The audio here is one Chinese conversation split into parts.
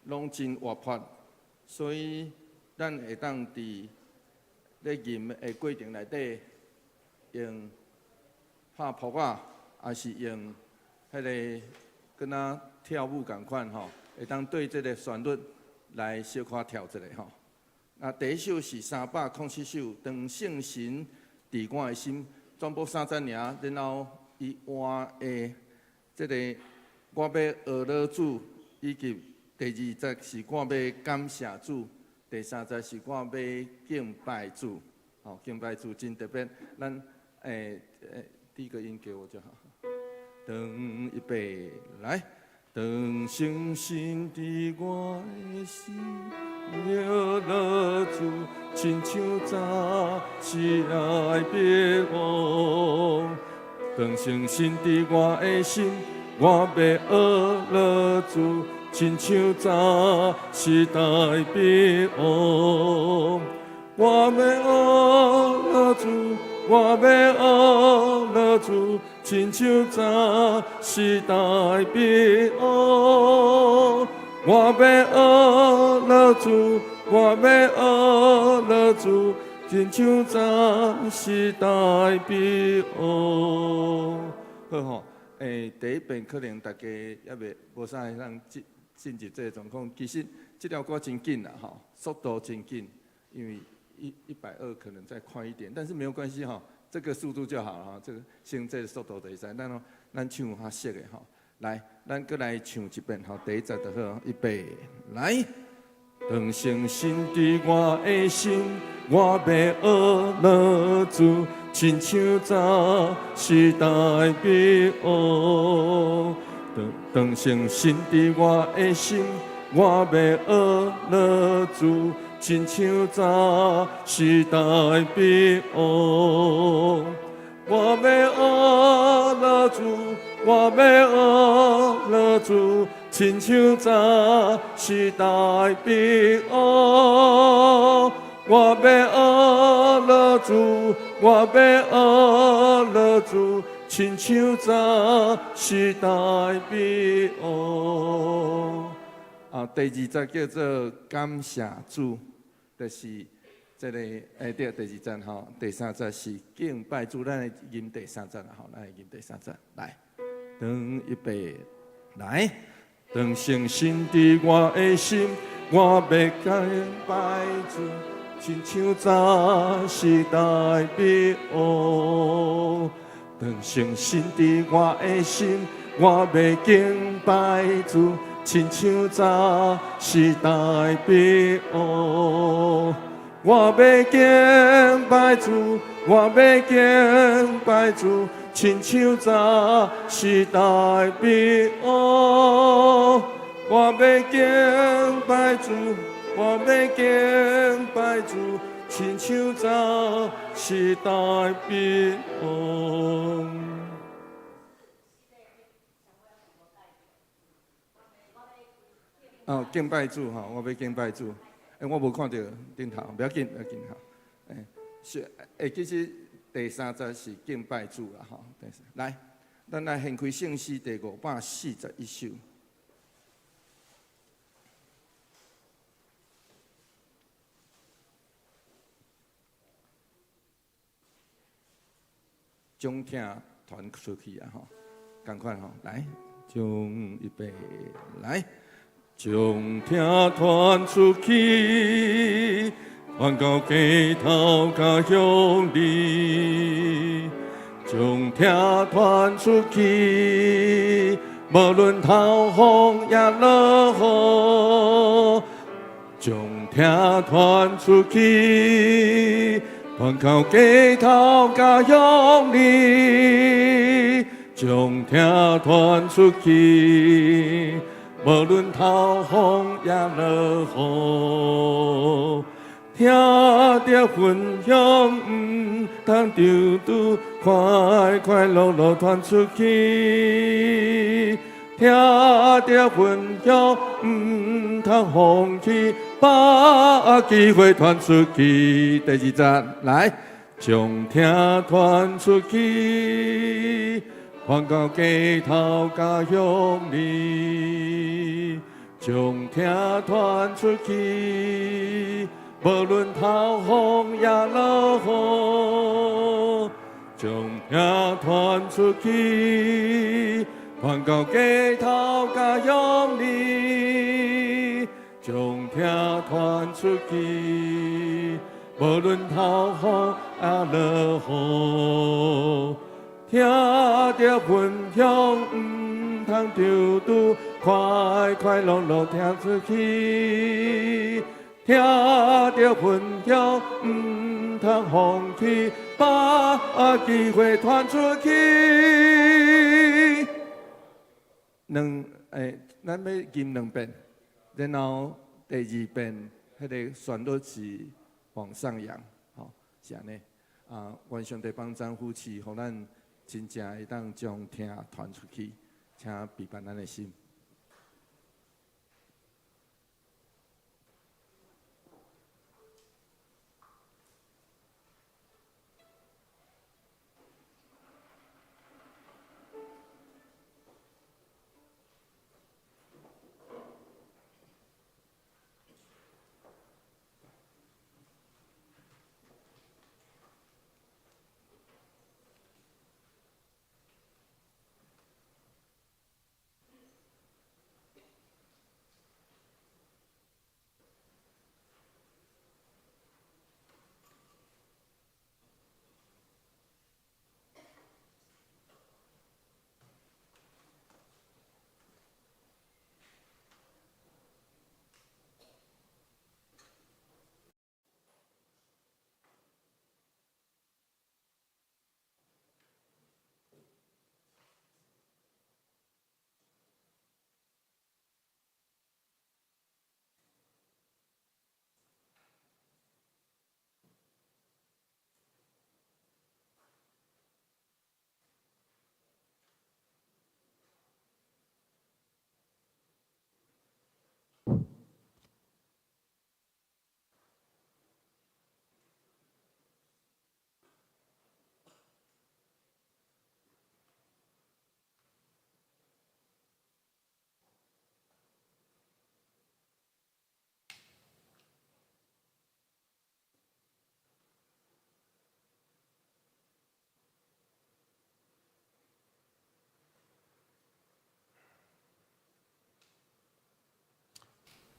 拢真活泼，所以咱会当伫咧吟的过程内底，用拍扑啊，还是用迄个跟若跳舞共款吼，会当对这个旋律来小可跳一下吼。啊，第一首是307首《长圣神伫我的心》，全部3节尔，然后伊换的这个我要学老主，以及第2节是我要感谢主，第3节是我要敬拜主。好，敬拜主真特别，咱第一个音给我就好。等预备来。当圣神伫我的心，了了主，亲像早时来别往。当圣神伫我的心，我要学了主，亲像早时来别往。我要学了主，我要学了主。亲像早时代别往，我要学了主，我要学了主，亲像早时代别往。好吼，第一遍可能大家还袂无啥人进入这个状况。其实这条歌真紧啦，吼，速度真紧，因为120可能再快一点，但是没有关系哈。这个速度就好了哈，这个先这个速度就会使，咱唱较熟的哈。来，咱再来唱一遍哈，第1节就好，预备来。当圣神伫我的心，我要学了主，亲像早时代别往。当圣神伫我的心，我要学了主。亲像早时代别往，我要学了主，我要学了主，亲像早时代别往，我要学了主，我要学了主，亲像早时代别往。第2节叫做感谢主。就是这个对，第2节吼，第3节是敬拜主，咱来吟第3节啦吼，咱来吟第3节，来，当预备来，当圣神伫我的心，我要敬拜主，亲像早时代别往。当圣神伫我的心，我要敬拜主。亲像早时代别往，我要敬拜主，我要敬拜主，亲像早时代别往，我要敬拜主，我要敬拜主，亲像早时代别往。敬拜主哈，我要敬拜主。我无看到顶头，不要紧，不要紧哈。其实第3节是敬拜主啦哈。来，咱来献开圣诗第541首。将听传出去啊吼，赶快吼，来，将预备来。将听传出去，传到街头甲乡里。将听传出去，无论透风也落雨。将听传出去，传到街头甲乡里。将听传出去。无论透风也落雨，听着分享，通丢丢，快快乐乐传出去。听着分享，通放弃，把机会传出去。第2节来，将听传出去。传到街头甲乡里，将听传出去，无论透风也落雨，将听传出去，传到街头甲乡里，将听传出去，无论透风也落雨，听着分享，唔通丢拄。快快乐乐听出去，听着分享，唔通放弃，把机会传出去。咱要吟2遍，然后第2遍，迄个旋律是往上扬，吼，是安尼。愿上帝帮咱夫妻，互咱真正会当将听传出去，请陪伴咱的心。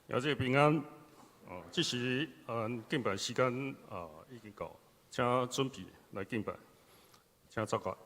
也这平安，这时敬拜时间已经到，请准备来敬拜，请走过。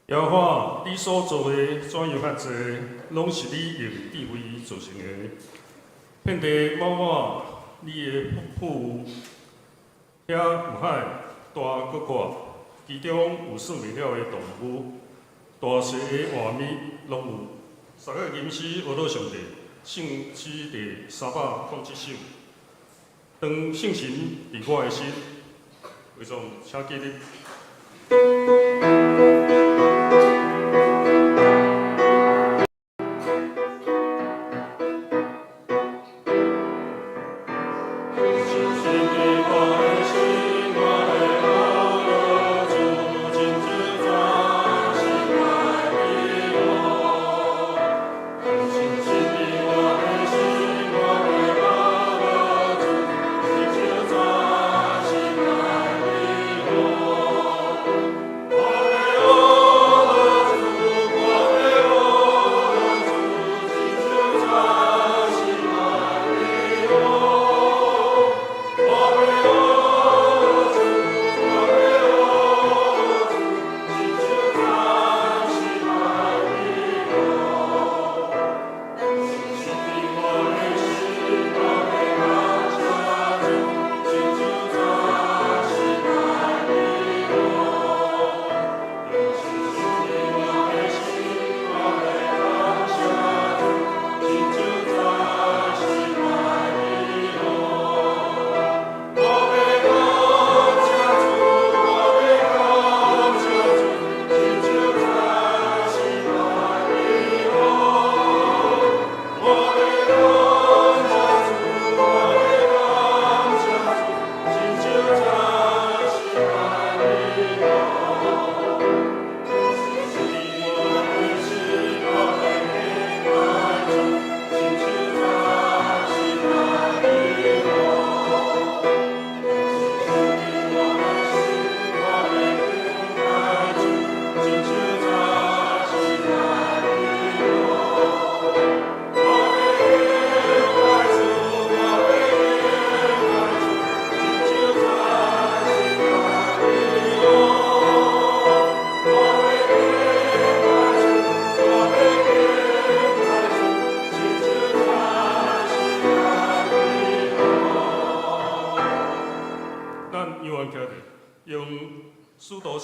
耶和华，你所做的怎样遐济，拢是你用智慧做成的。遍地满满你的富有，遐有海大搁阔，其中有算袂了的动物，大小的画面拢有。三个吟诗学到上帝，圣诗第387首。当圣神伫我的心，为从请记你。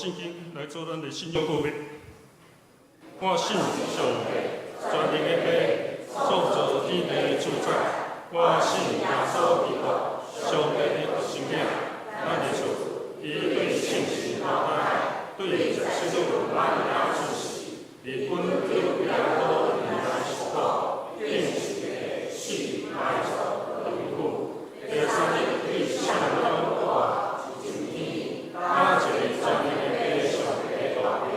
圣经来做咱的信仰告白。我信上帝全能的父，创造天地主宰。我信耶稣基督，上帝的圣灵，咱的主，伊对圣神交代，对在世上万有之事，离君对两多来实报，并且信来走永固。第三日对上帝话，今天他就全能的父上帝道理，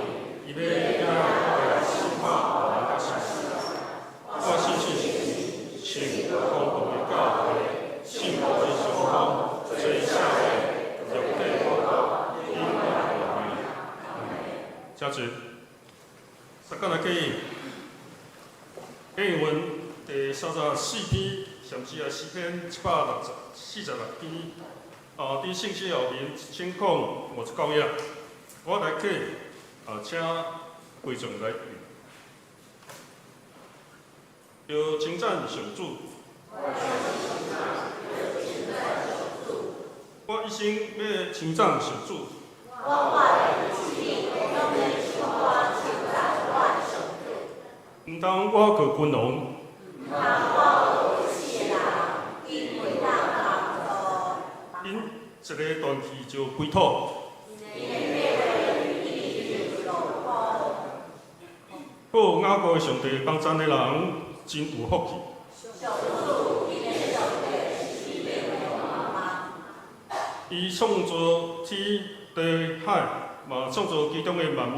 伊要来显化我们的信息。我信信公共的教会，信徒的相方，最社会肉体报告，因为加主，撒迦来记经文第34篇，甚至是诗篇146篇。伫信息后面先讲59页，我来记请会众来念。要称赞上主。我一生要称赞上主。唔通我去君王。因一个断气就归土。好雅各的上帝帮赞的人真有福气。伊创造天地海，嘛创造其中的万物。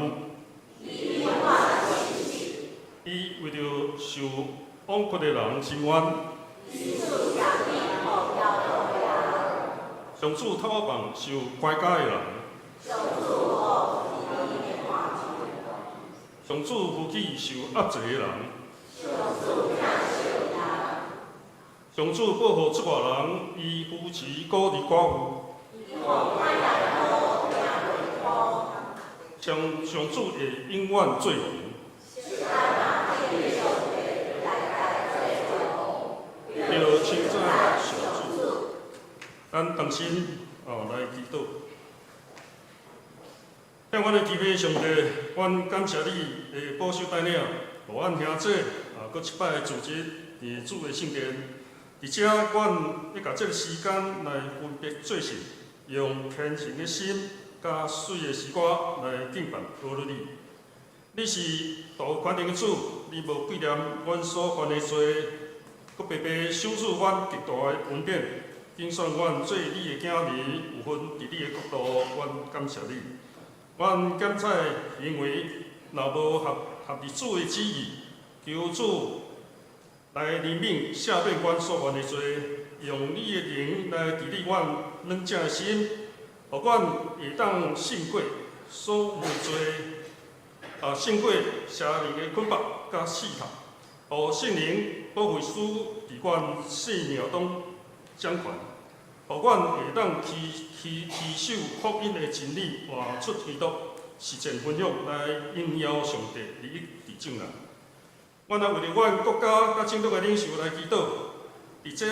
伊为着受枉屈的人伸冤。上主讨放受拐假的人。上主扶起受压制的人。上主保护出外人，伊扶持孤儿寡妇。上主会永远做王。要称赞上主。咱同心来祈祷。向阮的天父上帝，阮感谢你的保守带领，互阮兄姐搁一摆组织伫主的圣殿。而且，阮要甲这个时间来分别做事，用虔诚的心、甲水的诗歌来敬拜阿罗你。你是大权能的主，你无纪念阮所犯的罪，搁白白赏赐阮极大的恩典，竞选阮做你的子民，有份伫你的国度，阮感谢你。阮检采行为若无合你主的旨意，求主来怜悯赦免阮所犯的罪，用你的灵来治理阮软正的心，互阮会当胜过所有的罪，胜过邪灵的捆绑甲试探，互圣灵保惠师伫阮性命中掌权，互阮会当持守福音的真理，活出基督，实践分享来应邀上帝利益伫众人。阮也为着阮国家甲政府的领袖来祈祷，伫这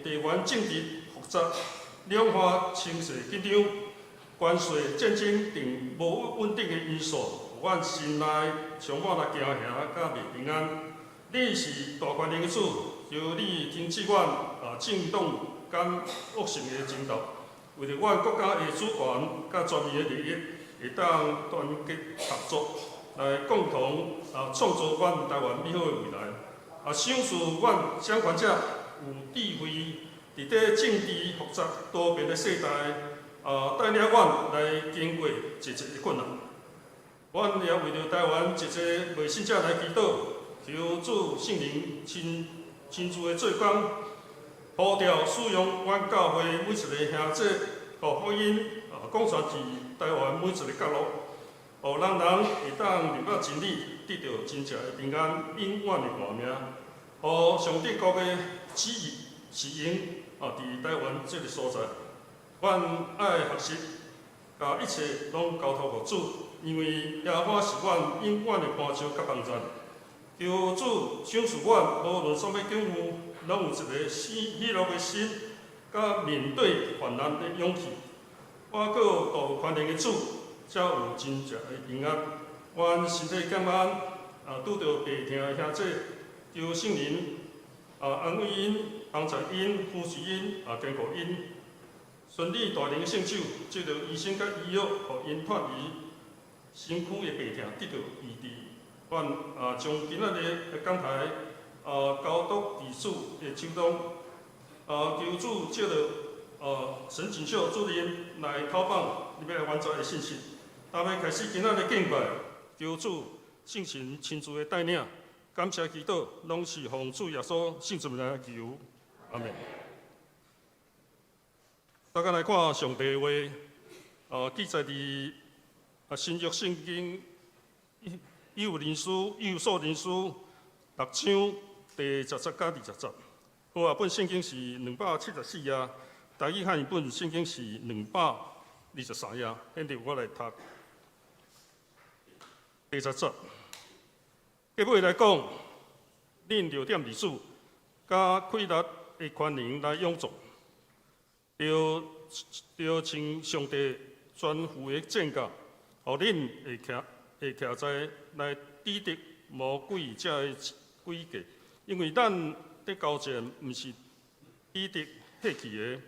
地缘政治复杂、两化情势紧张、关税战争等无稳定的因素，阮心内充满了惊吓甲袂平安。你是大权能的主，求你停止阮政党敢恶性的争斗，为着阮国家的主权甲全民的利益，会当团结合作。来共同创造阮台湾美好的未来。赏赐阮掌权者有智慧，伫这政治复杂多变的世代，带领阮来经过一节的困难。阮也为着台湾一节未信者来祈祷，求主圣灵亲自的做工，呼召使用阮教会每一个兄姐，互福音广传至台湾每一个角落。互人会当入到真理，得到真正的平安，永远的活命。互上帝国的旨意实行伫台湾这个所在，阮爱学习，甲一切拢交托互主，因为耶和华是阮永远的伴手甲帮助。求主赏赐阮，无论什么境遇，拢有一个喜乐的心，甲面对患难的勇气。我搁大权能的主。才有真正的平安。阮身体感恩，拄着病痛的兄姐，求圣灵安慰因、帮助因、扶持因、坚固因，顺利大灵的圣手，借着医生甲医药，互因脱离身躯的病痛，得到医治。阮将今仔日的讲台交托伫主的手中，求主借着陈锦秀主任来透放入面原则的信息。搭要开始今仔日敬拜，求主圣神亲自的带领，感谢祈祷，拢是奉主耶稣圣子来求，阿门。大家来看上帝的话，记载伫新约圣经以弗所人书6章第10甲20节。好啊，本圣经是274页，台语汉语本圣经是223页。现在我来读第10节。结尾来讲，恁着踮伫主，甲快乐的权能来永驻，着请上帝全副的正教，互恁会徛在来抵敌魔鬼遮的诡计，因为咱得交战，毋是抵敌血气的，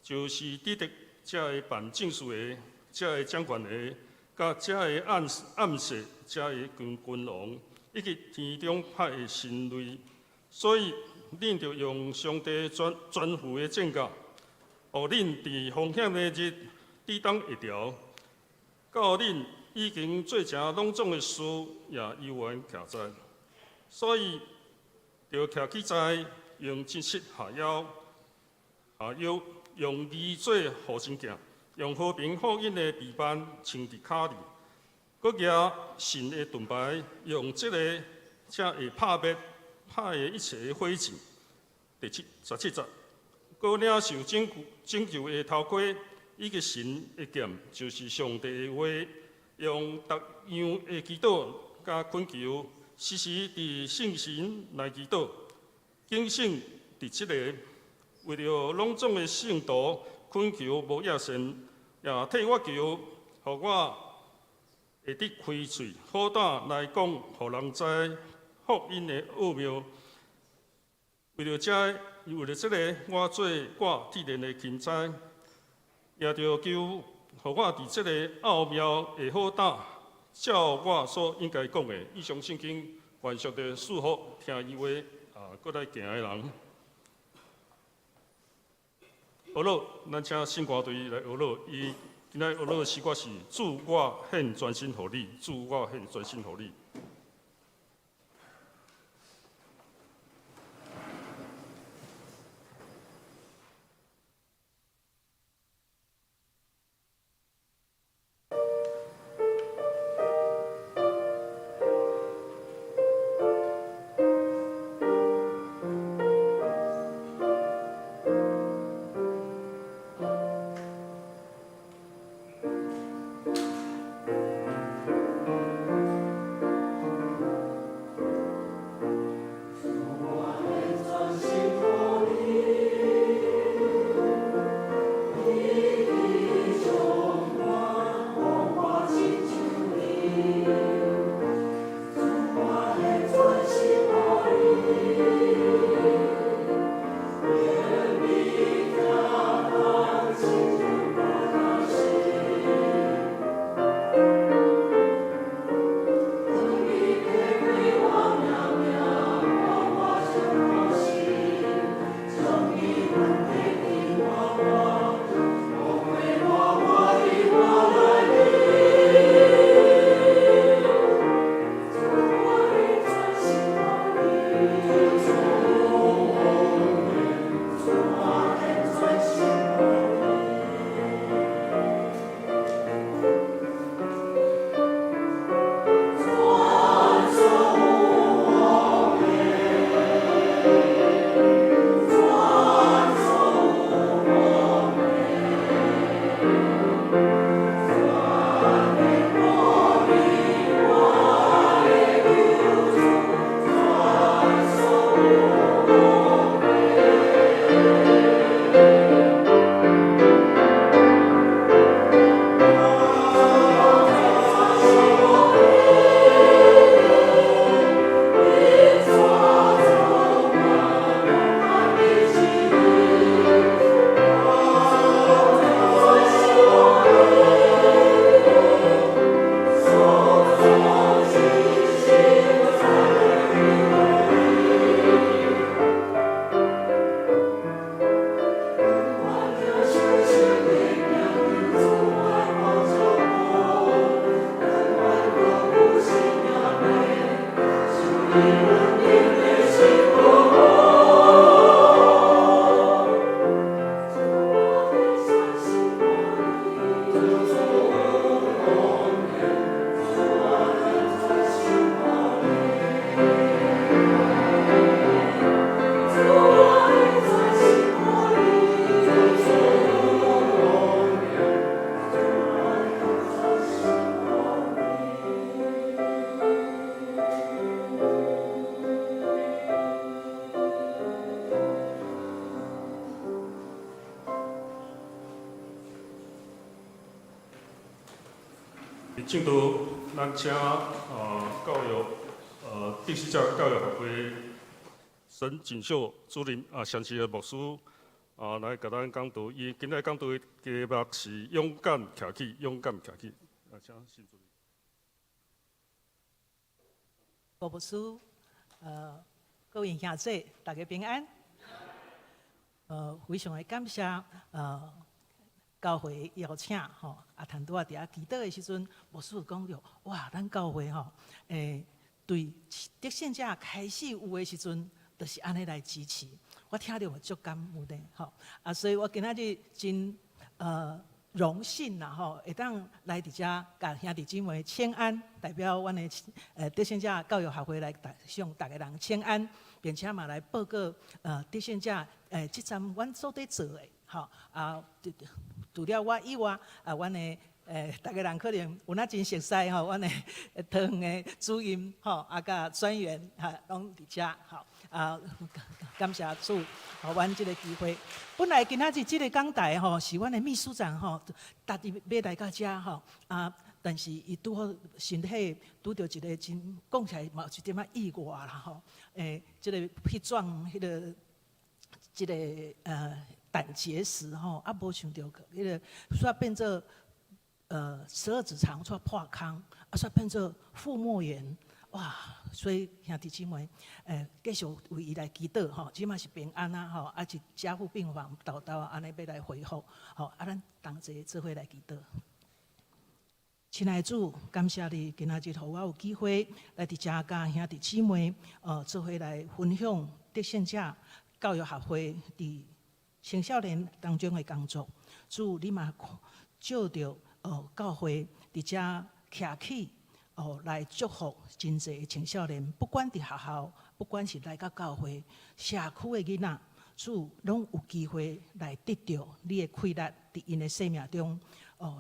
就是抵敌遮的办政事的、遮的掌权的、甲遮的暗示、遮的君王，以及天中派的神类。所以，恁着用上帝全副的正教，互恁伫风险的日抵挡会牢，到恁已经做成拢总的事，也悠然徛在。所以，着徛起在用真实下腰，用义做护身镜，用和平福音的臂膀穿伫骹里，搁举神的盾牌，用这个才会拍灭一切的火箭。第17节，搁领受拯救的头盔，以及神的剑，就是上帝的话，用逐样的祈祷甲恳求，时时伫圣神来祈祷，警醒伫即个，为了拢总的圣徒恳求无野神，也替我求，互我会得开嘴，好胆来讲，互人知福音的奥妙。为了这个，我做挂铁链的钦差，也着求，互我伫这个奥妙会好胆，照我所应该讲的，以上圣经愿上帝祝福听伊话搁来行的人。学老，咱请圣歌队来学老，伊今仔学老的诗歌是主我献全心互你，主我献全心互你。进度，咱请教育第四届教育学会沈锦秀主任详细的牧师来甲咱讲道。伊今日讲道的题目是勇敢徛起，勇敢徛起。请沈主任。郭牧师，各位兄弟，大家平安。非常的感谢教会邀请吼，谈拄伫遐祈祷的时阵，牧师讲着，哇，咱教会吼，对得胜者开始有的时阵，就是安尼来支持。我听着足感恩的吼，所以我今仔日真荣幸啦吼，会当来伫遮甲兄弟姊妹请安，代表阮的得胜者教育学会来向大家人请安，并且嘛来报告得胜者即站阮所伫做的。好除了我以外，阮的大家人可能有那真熟悉吼，阮的桃园的主任吼，甲专员拢伫遮吼感谢主，互阮即个机会。本来今仔日即个讲台吼是阮的秘书长吼，特地要来到遮吼但是伊拄好身体拄着一个真讲起来嘛有一点仔意外啦吼，即个迄状即个胆结石吼，无想到迄个煞变做12指肠煞破空，煞变做腹膜炎，哇！所以兄弟姊妹，继续为伊来祈祷吼，即嘛是平安啊吼，是加护病房豆豆安尼要来恢复，吼咱同齐做伙来祈祷。亲爱的主，感谢你今仔日互我有机会来伫遮甲兄弟姊妹做伙来分享得胜者教育学会伫青少年当中的工作，主你嘛照着教会伫遮徛起来祝福真侪的青少年，不管伫学校，不管是来到教会，社区的囡仔，主拢有机会来得到你的快乐，伫因的生命中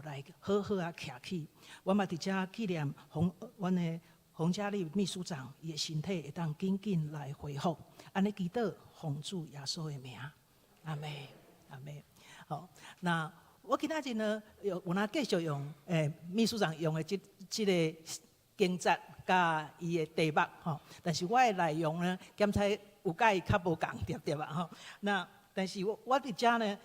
来好好啊徛起。我嘛伫遮纪念阮的洪嘉丽秘书长，伊的身体会当紧紧来恢复，安尼祈祷奉主耶稣的名。阿妹，阿妹，好，那我今仔日呢，有继续用秘书长用的这个经节甲伊的题目吼，但是我的内容呢，检查有甲伊较无共对吧吼？那但是我伫遮呢，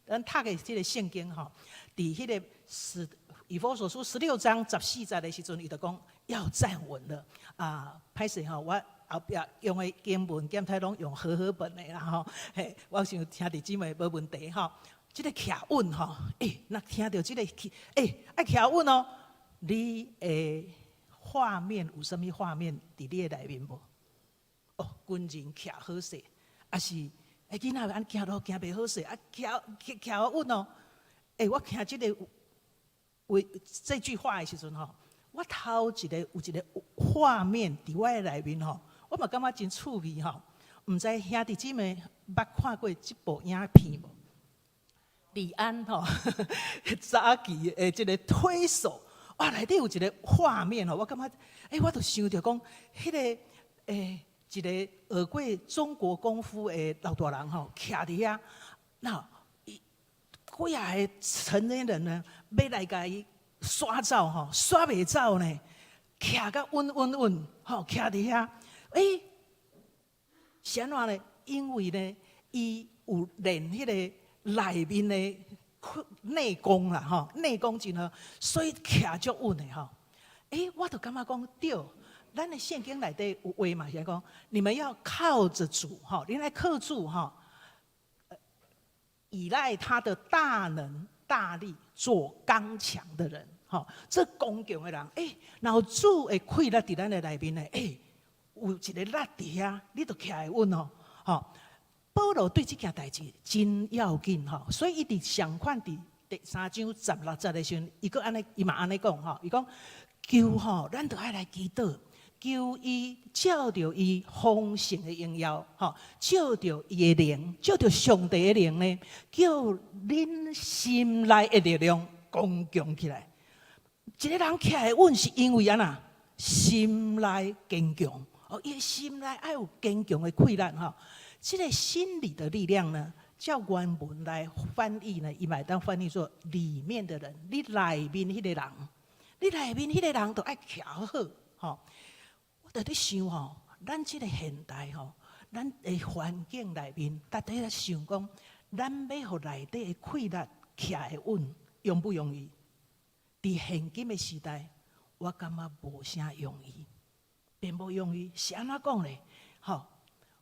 咱读的这个圣经吼，伫迄个以弗所书16章14节的时阵，伊就讲要站稳了歹势吼我。后壁用的经文检查拢用和合本的啦吼，我想兄弟姊妹无问题吼。这个徛稳吼，那听到这个爱徛稳哦。你的画面有啥物画面伫你的内面无？军人徛好势，是囡仔安行路行袂好势，徛稳哦。我听这个这句话的时阵吼，我头一个有一个画面伫我的内面吼。我嘛感觉真趣味吼，毋知兄弟姊妹捌看过即部影片无？李安吼，早期的即个推手，哇，内底有一个画面吼，我感觉，我就想着讲，迄个一个学过中国功夫的老大人吼，徛伫遐，那几啊个成年人呢，要来甲伊刷走吼，刷袂走呢，徛甲稳，吼，徛伫遐。是安怎呢？因为呢，伊有练迄个内面的内功啦，吼，内功真好，所以徛足稳的吼。我就感觉讲对，咱的圣经内底有话嘛，是讲你们要靠着主，吼，你来靠主，吼，依赖他的大能大力，做刚强的人，吼，这刚强的人，然后主会开在伫咱的内面呢，有一个力伫遐，你就徛会稳哦。吼，保罗对这件代志真要紧吼，所以伊伫上款伫第3章16节的时候，伊嘛安尼讲吼，伊讲求吼，咱就爱来祈祷。求伊照着伊丰盛的荣耀，吼，照着伊的灵，照着上帝的灵呢，叫恁心内的力量刚强起来。一个人徛会稳，是因为安那心内坚强。哦，伊的心内爱有坚强的溃烂哈。这个心理的力量呢，照原文来翻译呢，伊嘛当翻译作里面的人，你内面迄个人，你内面迄个人都爱徛好，吼。在咧想吼，咱即个现代吼，咱的环境内面，大家咧想讲，咱要互内底的溃力徛会稳，容不容易？伫现今的时代，我感觉无啥容易，并无容易。是安怎讲咧？吼，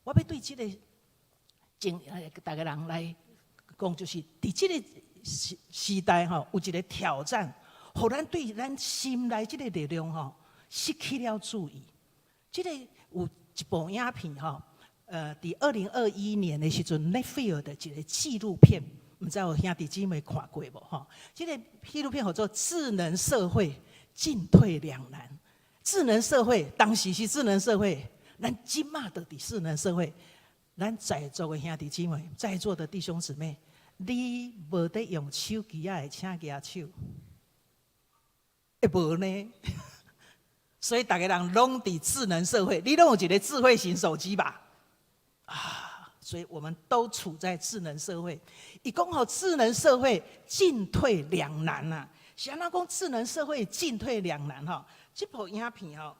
我要对即个大家人来讲，就是伫即个时代吼，有一个挑战，互咱对咱心内即个力量吼，失去了注意。这个有一部影片吼，伫2021年的时阵 ，Netflix 的一个纪录片，唔知有兄弟姊妹看过无？吼，这个纪录片叫做《智能社会进退两难》。智能社会当时是智能社会，咱即马就伫智能社会，咱在座的兄弟姊妹，在座的弟兄姊妹，你无得用手机啊，会请举手，会无呢？所以大家人拢伫智能社会，你拢有一个智慧型手机吧？啊，所以我们都处在智能社会。伊讲吼，智能社会进退两难啊。是安怎讲智能社会进退两难吼？这部影片吼，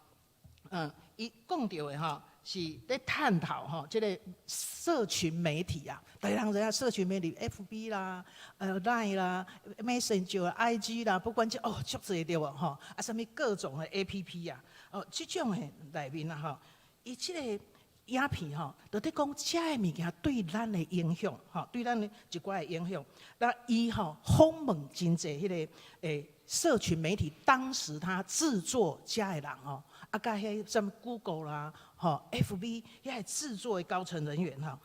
伊讲到的吼，是在探讨吼，这个社群媒体啊，大家人知影社群媒体 ，FB 啦、Line 啦、Messenger、IG 啦，不管这足侪对无吼，啊，什么各种的 APP 啊，这种的内面啊吼，伊这个影片吼，就伫讲这个物件对咱的影响，吼，对咱的一寡的影响。那伊吼访问真侪迄个社群媒体，当时他制作这的人哦，啊，甲迄什么 Google 啦，吼 FB 遐制作的高层人员哈，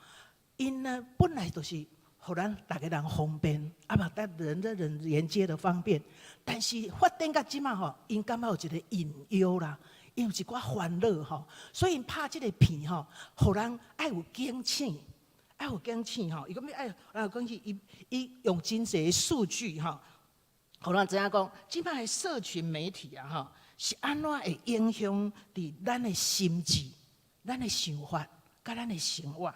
因呢本来就是互咱大家人方便，啊嘛，但人连接的方便，但是发展到即马吼，因感觉有一个隐忧啦。因有一寡烦恼吼，所以拍即个片吼，互人爱有警醒，爱有警醒吼。伊讲要爱讲起伊用真侪数据吼，互人知影讲，即摆的社群媒体啊吼，是安怎会影响伫咱的心智、咱的想法、甲咱的生活。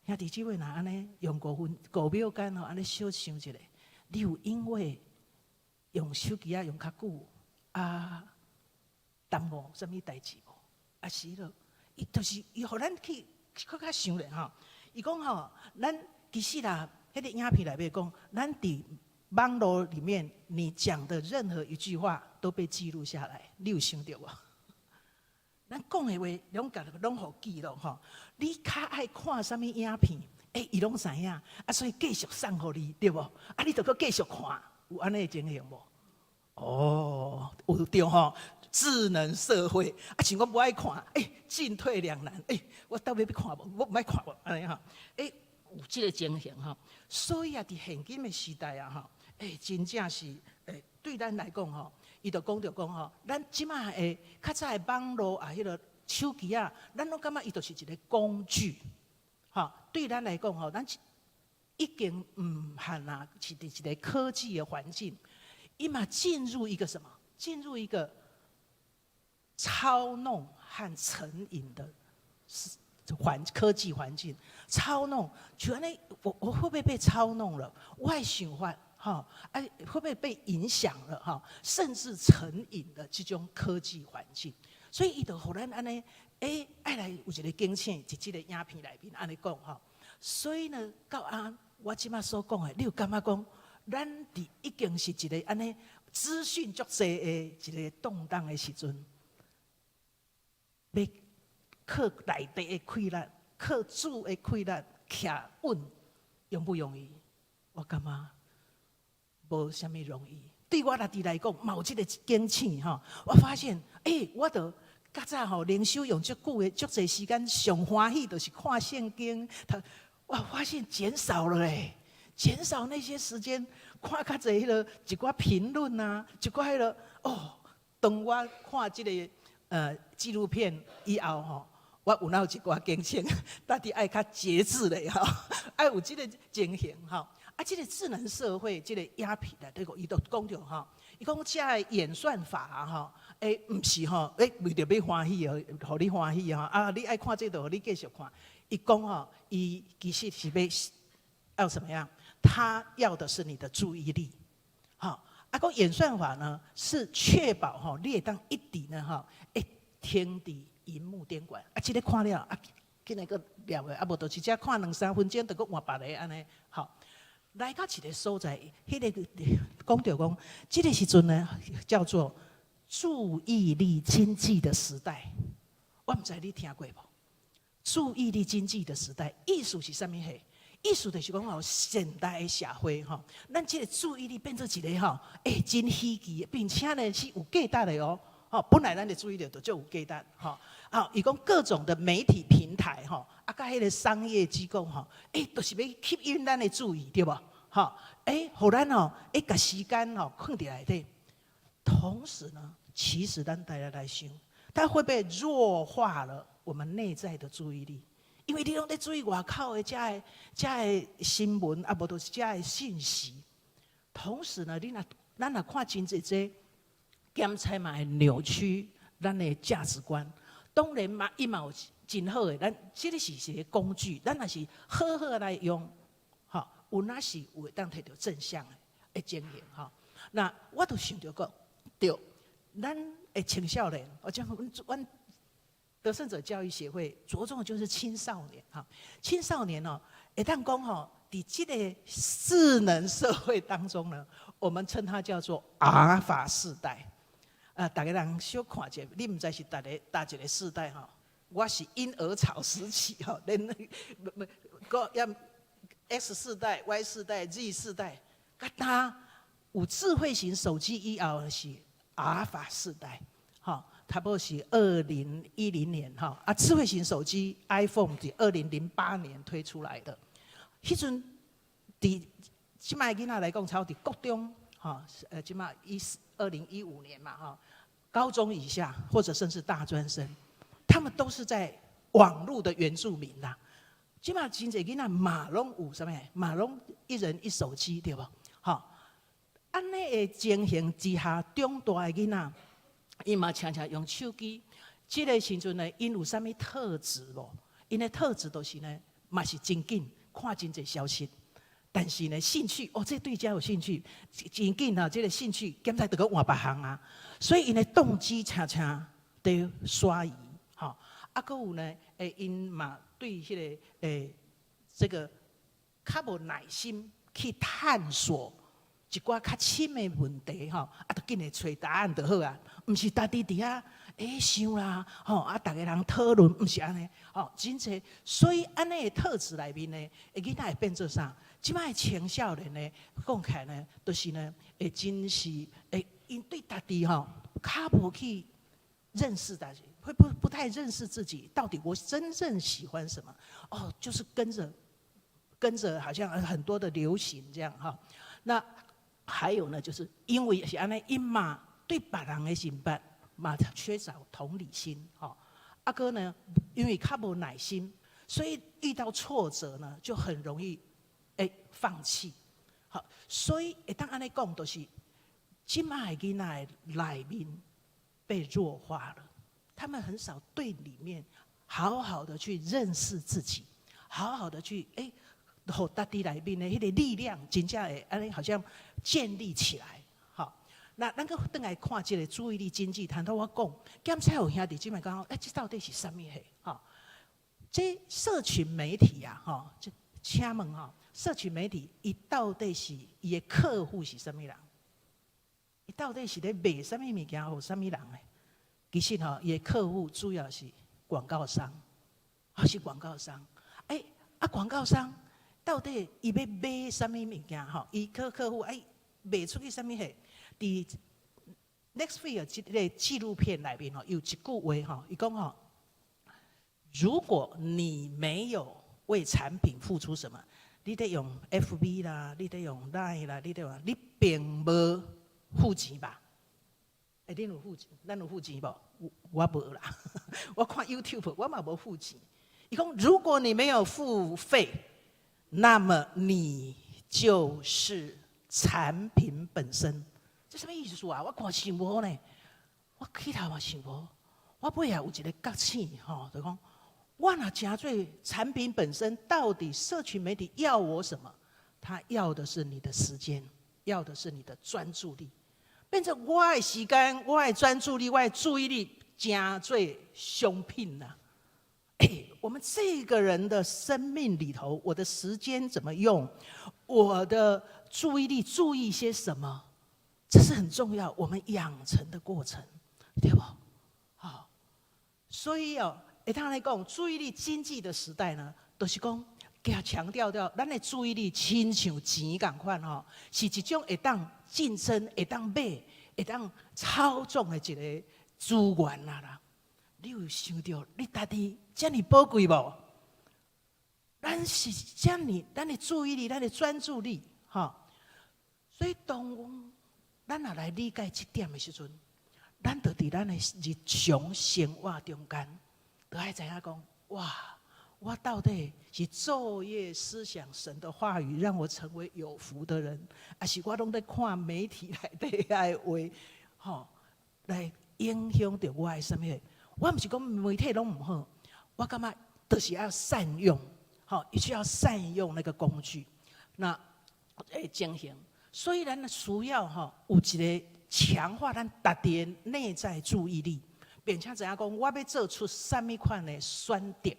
兄弟姊妹若安尼用5秒间吼，安尼小想一下，你有因为用手机啊用较久啊？耽误什么代志无？啊是咯，伊就是伊，互咱去更较想咧吼。伊讲吼，咱其实啦，迄个影片内面讲，咱伫网络里面，你讲的任何一句话都被记录下来，你有想到无？咱讲的话，拢互记录吼。你较爱看什么影片？伊拢知影，啊，所以继续送互你，对无？啊，你就搁继续看，有安尼情形无？哦，有对吼。智能社会啊，像我不爱看，进退两难，我到底要看无？我唔爱看无，安尼吼，有这个情形吼，所以啊，伫现今的时代啊，吼，真正是，对咱来讲吼，伊就讲着讲吼，咱即马较早的网络啊，迄个手机啊，咱拢感觉伊就是一个工具，吼，对咱来讲吼，咱已经唔限啊，是伫一个科技的环境，伊嘛进入一个什么？进入一个操弄和成瘾的科技环境，操弄，就安尼，我会不会被操弄了？我的想法，会不会被影响了？甚至成瘾的这种科技环境，所以伊就互咱安尼，爱来有一个警醒，伫这个影片内面安尼讲吼。所以呢，到我即马所讲的，你有感觉讲，咱伫已经是一个安尼资讯足济的一个动荡的时阵。要靠内地的溃烂，靠主的溃烂，徛稳，容不容易？我感觉无啥物容易。对我来讲，嘛有这个警醒吼。我发现，我就较早吼，灵修用足久的、足侪时间，上欢喜就是看圣经。哇，发现减少了嘞，减少那些时间看较侪迄个一寡评论啊，一寡迄个哦。当我看这个纪录片以后吼，我有一寡警醒，到底爱较节制嘞吼，爱有这个情形吼。啊，这个智能社会，这个鸦片的这个，伊都讲着吼，伊讲这个演算法啊吼，唔是吼，为着要欢喜哦，互你欢喜吼，啊，你爱看这个，你继续看。伊讲吼，伊其实是要怎么样？他要的是你的注意力，好。啊，讲演算法呢，是确保吼，你会当一直呢吼，停伫荧幕顶管，啊，这个看了啊，今日个了的，啊，无就是只看2-3分钟，就搁换别个安尼，好。来到一个所在，迄个讲着讲，这个时阵呢，叫做注意力经济的时代。我唔知你听过无？注意力经济的时代，意思是啥物嘿？意思就是讲吼，现代的社会吼，咱这个注意力变做一个吼，真稀奇，并且呢是有价值的哦。吼，本来咱的注意力就有价值，吼。啊，伊讲各种的媒体平台吼，啊，甲迄个商业机构吼，都是要吸引咱的注意，对无？吼，互咱吼，甲时间吼放伫内底。同时呢，其实咱大家来想，它会不会弱化了我们内在的注意力？因为你拢在注意外口的这的新闻，啊，无就是这的信息。同时呢，咱若看真济检测嘛，会扭曲咱的价值观。当然嘛，伊嘛有真好的，咱这个是一个工具，咱若是好好来用，吼，有哪是有会当摕到正向的经验，吼。那我都想着讲，对，咱的青少年，我讲阮得胜者教育协会着重的就是青少年，哈，青少年哦，会当讲吼，在这个智能社会当中呢，我们称它叫做阿尔法世代。大家人小看者，你唔知是大一个世代哈？我是婴儿潮时期哈，连个要 X 世代、Y 世代、Z 世代，甲他有智慧型手机以后是阿尔法世代，哈。差不多是2010年哈，啊，智慧型手机 iPhone 是2008年推出来的。迄阵，伫即卖囡仔来讲，超伫国中哈，即卖2015年嘛哈，高中以下或者甚至大专生，他们都是在网络的原住民啦。即卖真侪囡仔嘛拢有啥物？嘛拢一人一手机对无？好，安尼的情形之下，中大的囡仔。伊嘛常常用手机，这个时阵呢，因有啥物特质无？因的特质都是呢，嘛是真紧看真侪消息，但是呢，兴趣哦，这对家有兴趣，真紧啊，这个兴趣检查得个换别行啊，所以因的动机常常得刷移，哈，啊，搁有呢，因嘛对迄个这个较无耐心去探索。一寡较深的问题吼，啊，就紧来找答案就好啊，毋是家己伫遐想啦，吼啊，逐个人讨论，毋是安尼，吼，真侪，所以安尼的特质内面呢，囡仔会变做啥？即摆青少年呢，讲起来呢，就是呢，真是因对家己吼，较无去认识自己，会不太认识自己，到底我真正喜欢什么？哦，就是跟着，好像很多的流行这样哈，那。还有呢，就是因为是安尼，因嘛对别人的想法嘛缺少同理心，哈。阿哥呢，因为较无耐心，所以遇到挫折呢，就很容易放弃。好，所以当安尼讲，就是今麦囡仔内面被弱化了，他们很少对里面好好的去认识自己，好好的去互大地内面的迄个力量，真正会安尼好像建立起来。好，那咱个倒来看这个注意力经济，谈到我讲，检测有兄弟姊妹讲，这到底是啥物货？哈，这社群媒体啊，哈，这请问哈，社群媒体伊到底是伊的客户是啥物人？伊到底是咧卖啥物物件互啥物人呢？其实哈，伊的客户主要是广告商，是广告商。广告商。到底伊要卖啥物物件？吼，伊客户卖出去啥物货？伫 Netflix 这个纪录片里面有一句话伊讲如果你没有为产品付出什么，你得用 FB 啦，你得用 Line 啦，你得用，你并无付钱吧？恁有付钱？咱有付钱无？我无啦，我看 YouTube 我嘛无付钱。伊讲，如果你没有付费，那么你就是产品本身。这什么意思啊？我看想无呢，我起头嘛想无，我背后有一个觉醒就讲。我若真做产品本身，到底社群媒体要我什么？他要的是你的时间，要的是你的专注力，变成我的时间、我的专注力、我的注意力，真做商品啦。我们这个人的生命里头，我的时间怎么用，我的注意力注意些什么，这是很重要，我们养成的过程，对不？好，所以会通来讲，注意力经济的时代呢，就是讲，加强调咱的注意力，亲像钱同款是一种会当竞争、会当买、会当操纵的一个资源啦。你有想到，你家己这么宝贵无？咱是这么，咱的注意力、咱的专注力，所以当咱若来理解这点的时阵，咱就伫咱的日常生活中间。都爱知影讲，哇！我到底是昼夜思想神的话语，让我成为有福的人，还是我拢在看媒体内底的话，来影响到我的什么？我不是讲媒体拢唔好，我感觉都是要善用，也需要善用那个工具，那进行。所以咱需要有一个强化咱大家内在注意力。并且怎样讲？我要做出什么款的选择，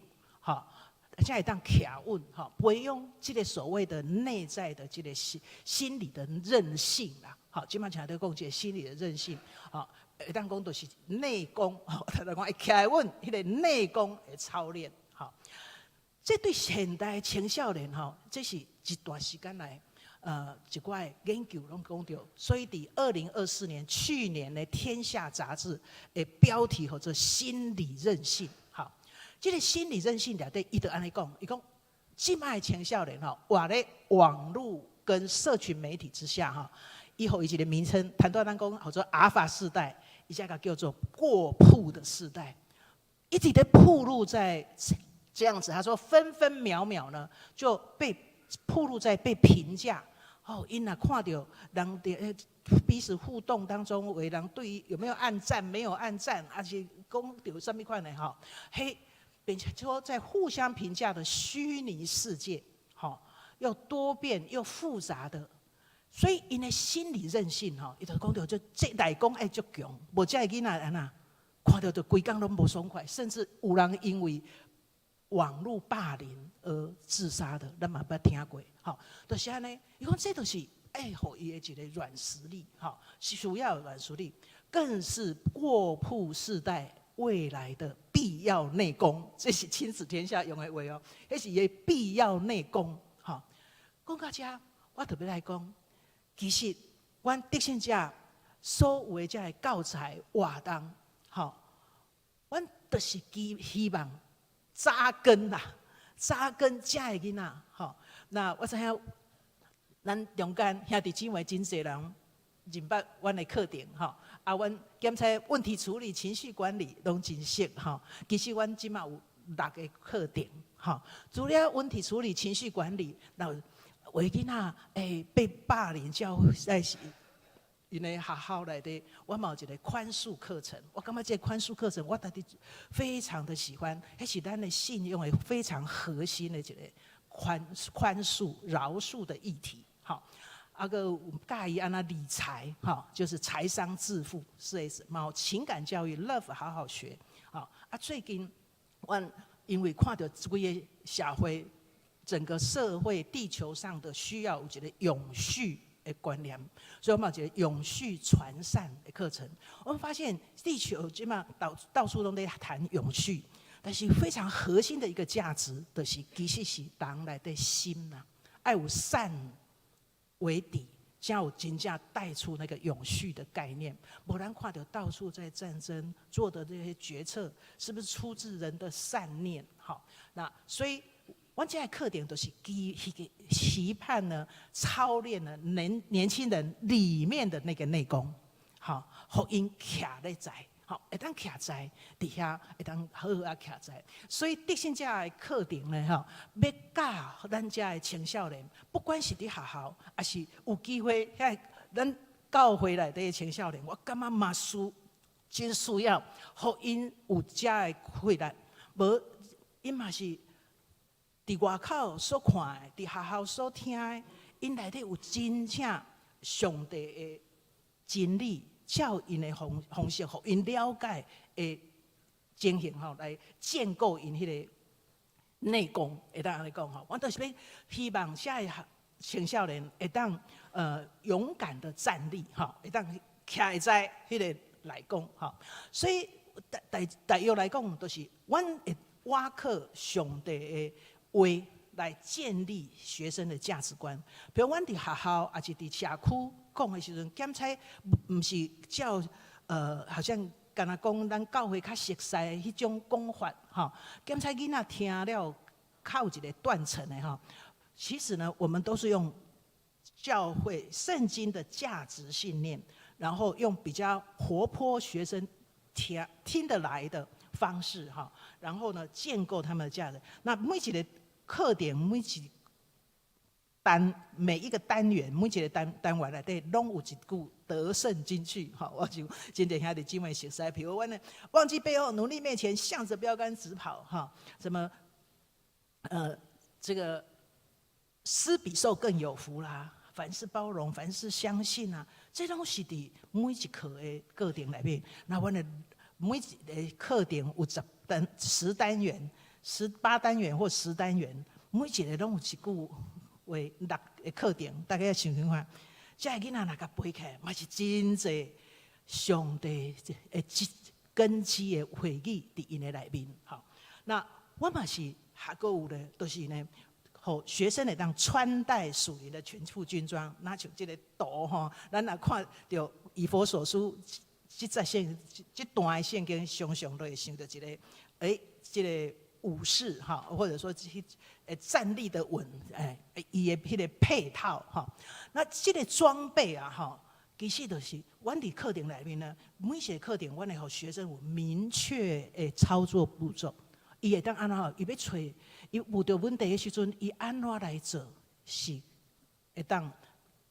才会当徛稳，培养这个所谓的内在的这个心理的韧性啦。好，今麦像在讲这个心理的韧性，会当讲就是内功，他讲会徛稳，迄个内功的操练，这对现代青少年这是一段时间来。一块研究拢讲到，所以伫2024年去年的《天下》杂志的标题叫做“心理韧性”。好，这个心理韧性里底，伊就安尼讲，伊讲，现在的青少年活在网络跟社群媒体之下伊有一个名称，谈到咱讲叫做阿尔法世代，伊下个叫做过曝的世代，一直在暴露在这样子。他说，分分秒秒呢就被暴露在被评价。因若看到人的彼此互动当中，有人对于有没有按赞、没有按赞，而且讲到什么款的并且说在互相评价的虚拟世界，又多变又复杂的，所以因的心理韧性伊就讲到就这代讲爱足强，无这个囡仔安那看到就规工拢无爽快，甚至有人因为网络霸凌而自杀的，咱嘛捌听过。就是安尼，伊讲这就是给伊的一个软实力，是需要软实力，更是过曝世代未来的必要内功。这是亲子天下用的话那是伊必要内功。讲到这，我特别来讲，其实阮德信者所有的这个教材活动，阮就是希望扎根啦，扎根这个囡仔。那我知影，咱中间兄弟姊妹真侪人认捌阮的课程阮检测问题处理、情绪管理拢真熟其实阮即马有6个课程除了问题处理、情绪管理，那有囡仔被霸凌教育在因为学校内底，我嘛有一个宽恕课程。我感觉这个宽恕课程，我特别非常的喜欢，那是咱的信用的非常核心的一个宽恕、饶恕的议题。个介意安那理财，就是财商致富4S，情感教育 Love 好好学。最近我因为看到这个社会，整个社会地球上的需要有一个永续的观念，所以我们有一个永续传善的课程。我们发现地球基本上到处都在谈永续，但是非常核心的一个价值，就是其实是人内的心要有善为底，才有真正带出那个永续的概念。不然看到到处在战争做的这些决策，是不是出自人的善念？好，那所以我这个课点都是期盼呢，操练了年轻人里面的那个内功，好，互因徛咧在。好，会当徛在底下，会当好好啊徛在。所以德信家的课程呢，要教咱家的青少年，不管是伫学校，还是有机会，咱教会内底的青少年，我感觉嘛真需要，互因有遮的慧力。无，因嘛是伫外口所看的，伫学校所听的，因内底有真正上帝的真理。教因的方式，互因了解的情形吼，来建构因迄个内功，会当安尼讲吼。我就是要希望下一青少年会当勇敢的站立吼，会当徛在迄个内功吼。所以大约来讲，就是阮会挖刻上帝的话来建立学生的价值观。比如阮伫学校，还是伫社区。讲的时阵，检采毋是照好像敢若讲咱教会较熟悉的迄种讲法吼。检采囡仔听了，靠一个断层的吼。其实呢，我们都是用教会圣经的价值信念，然后用比较活泼、学生听得来的方式哈，然后呢，建构他们的价值。那每一个课点，每一个单元，每一个单元内底，拢有一句得胜金句。哈，我就今天遐的经文熟悉，比如我呢，忘记背后，努力面前，向着标杆直跑。哈，什么这个施比受更有福啦，凡事包容，凡事相信啊，这拢是伫每一课的课程内面。那阮的每一个课程有10单元、18单元或10单元，每一个拢有一句。为6个课程，大家想想看，这个囡仔若甲背起来，嘛是真侪上帝的根基的话语伫因的内面。好，那我嘛是还阁有咧，就是呢，互学生会当穿戴属灵的全副军装。那像这个图吼，咱若看到以弗所书这段的圣经，常常都会想到一个，这个。武士哈，或者说站立的稳，伊的迄个配套哈，那这个装备啊哈，其实就是阮伫课程内面呢，每一个课程阮会互学生有明确的操作步骤，伊会当安怎，伊要找伊遇到问题的时阵，伊安怎来做，是会当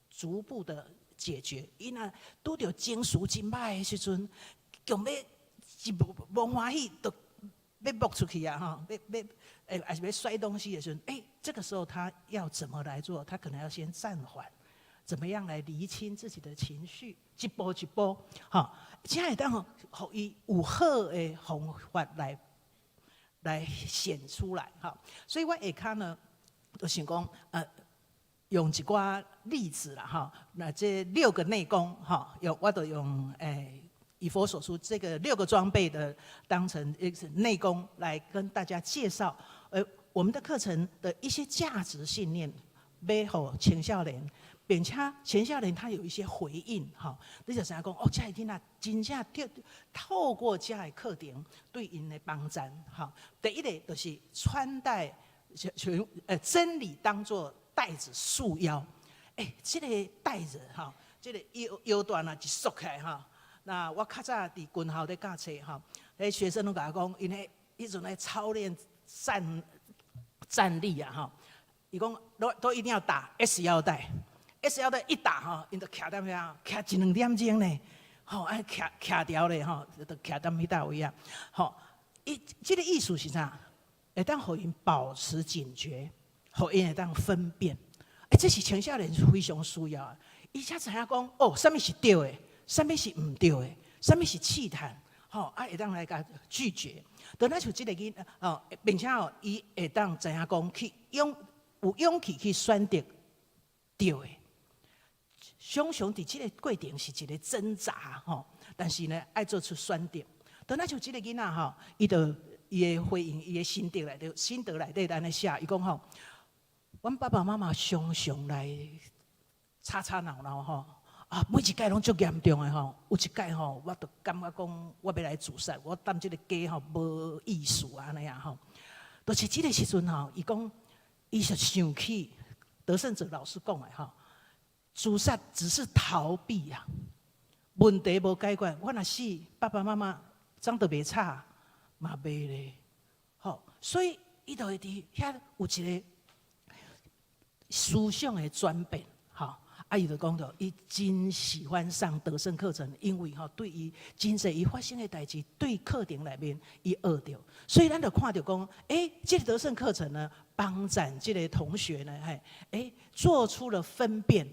逐步的解决。伊若拄到情绪真歹的时阵，强要一无欢喜，就被蹦出去啊！哈，还是被摔东西的时候，这个时候他要怎么来做？他可能要先暂缓，怎么样来厘清自己的情绪，一步一步，哈，这样会当互伊有好的方法来显出来，哈。所以我下骹呢，就想讲，用一寡例子啦，哈。那这6个内功，哈，我都用以佛所书这个6个装备的当成内功来跟大家介绍，我们的课程的一些价值信念，要互青少年，并且青少年他有一些回应，哈，你就知影讲，这个囡仔真正透过这个课程对因的帮助，哈。第一个就是穿戴真理当作带子束腰，这个带子哈，这个腰段啊一缩起来哈。那我较早伫军校咧教册哈，学生拢甲我讲，因迄阵咧操练站立啊哈，伊讲都一定要打 S 腰带，S 腰带一打哈，因就徛踮遐，徛1-2点钟呢，吼，徛条咧吼，就徛踮迄搭位啊，吼，这个意思是啥？会当互因保持警觉，互因会当分辨，这是青少年非常需要的，伊才知影讲，什么是对的。什么是唔对的？什么是试探？会当来甲拒绝。就那像这个囡并且伊会当知影讲去有勇气去选择对的。常常伫这个过程是一个挣扎但是呢，爱做出选择。就那像这个囡仔伊的回应，伊的心得内底，咱咧写，伊讲阮爸爸妈妈常常来吵吵闹闹吼。啊，每一届拢足严重的吼，有一届吼，我都感觉讲我要来自杀，我担这个家吼无意思安尼啊吼。就是这个时阵吼，伊讲，伊是想起得胜者老师讲的吼，自杀只是逃避啊，问题无解决。我若死，爸爸妈妈长得袂差，嘛袂咧，吼，所以伊就会伫遐有一个思想的转变，吼。啊，伊就讲到，伊真喜欢上得胜课程，因为吼对伊真侪伊发生的代志，对课程内面伊学到，所以咱就看到讲，这个得胜课程呢，帮咱这个同学呢，做出了分辨，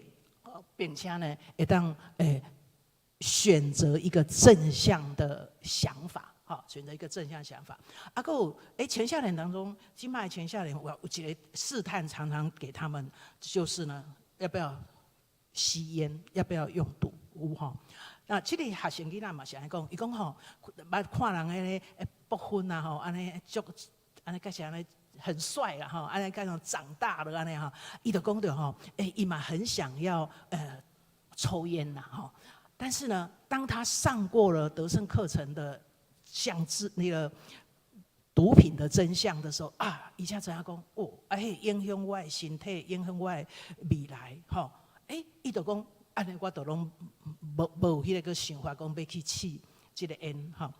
并且呢，会当选择一个正向的想法。好，选择一个正向想法。啊，还有前夏年当中，今麦前夏年我有一个试探，常常给他们就是呢，要不要吸烟，要不要用毒有吼？那这个学生囡仔嘛是安尼讲，伊讲吼，捌看人迄个不婚啊吼，安尼足安尼，开始安尼很帅啊吼，安尼开始长大了安尼哈，伊就讲着吼，伊嘛很想要抽烟呐吼，但是呢，当他上过了得胜课程的相知那个毒品的真相的时候啊，伊才知影讲哦，影响我的身体，影响我的未来吼。伊就讲，安尼我就拢无迄个想法，讲要去试即个烟吼。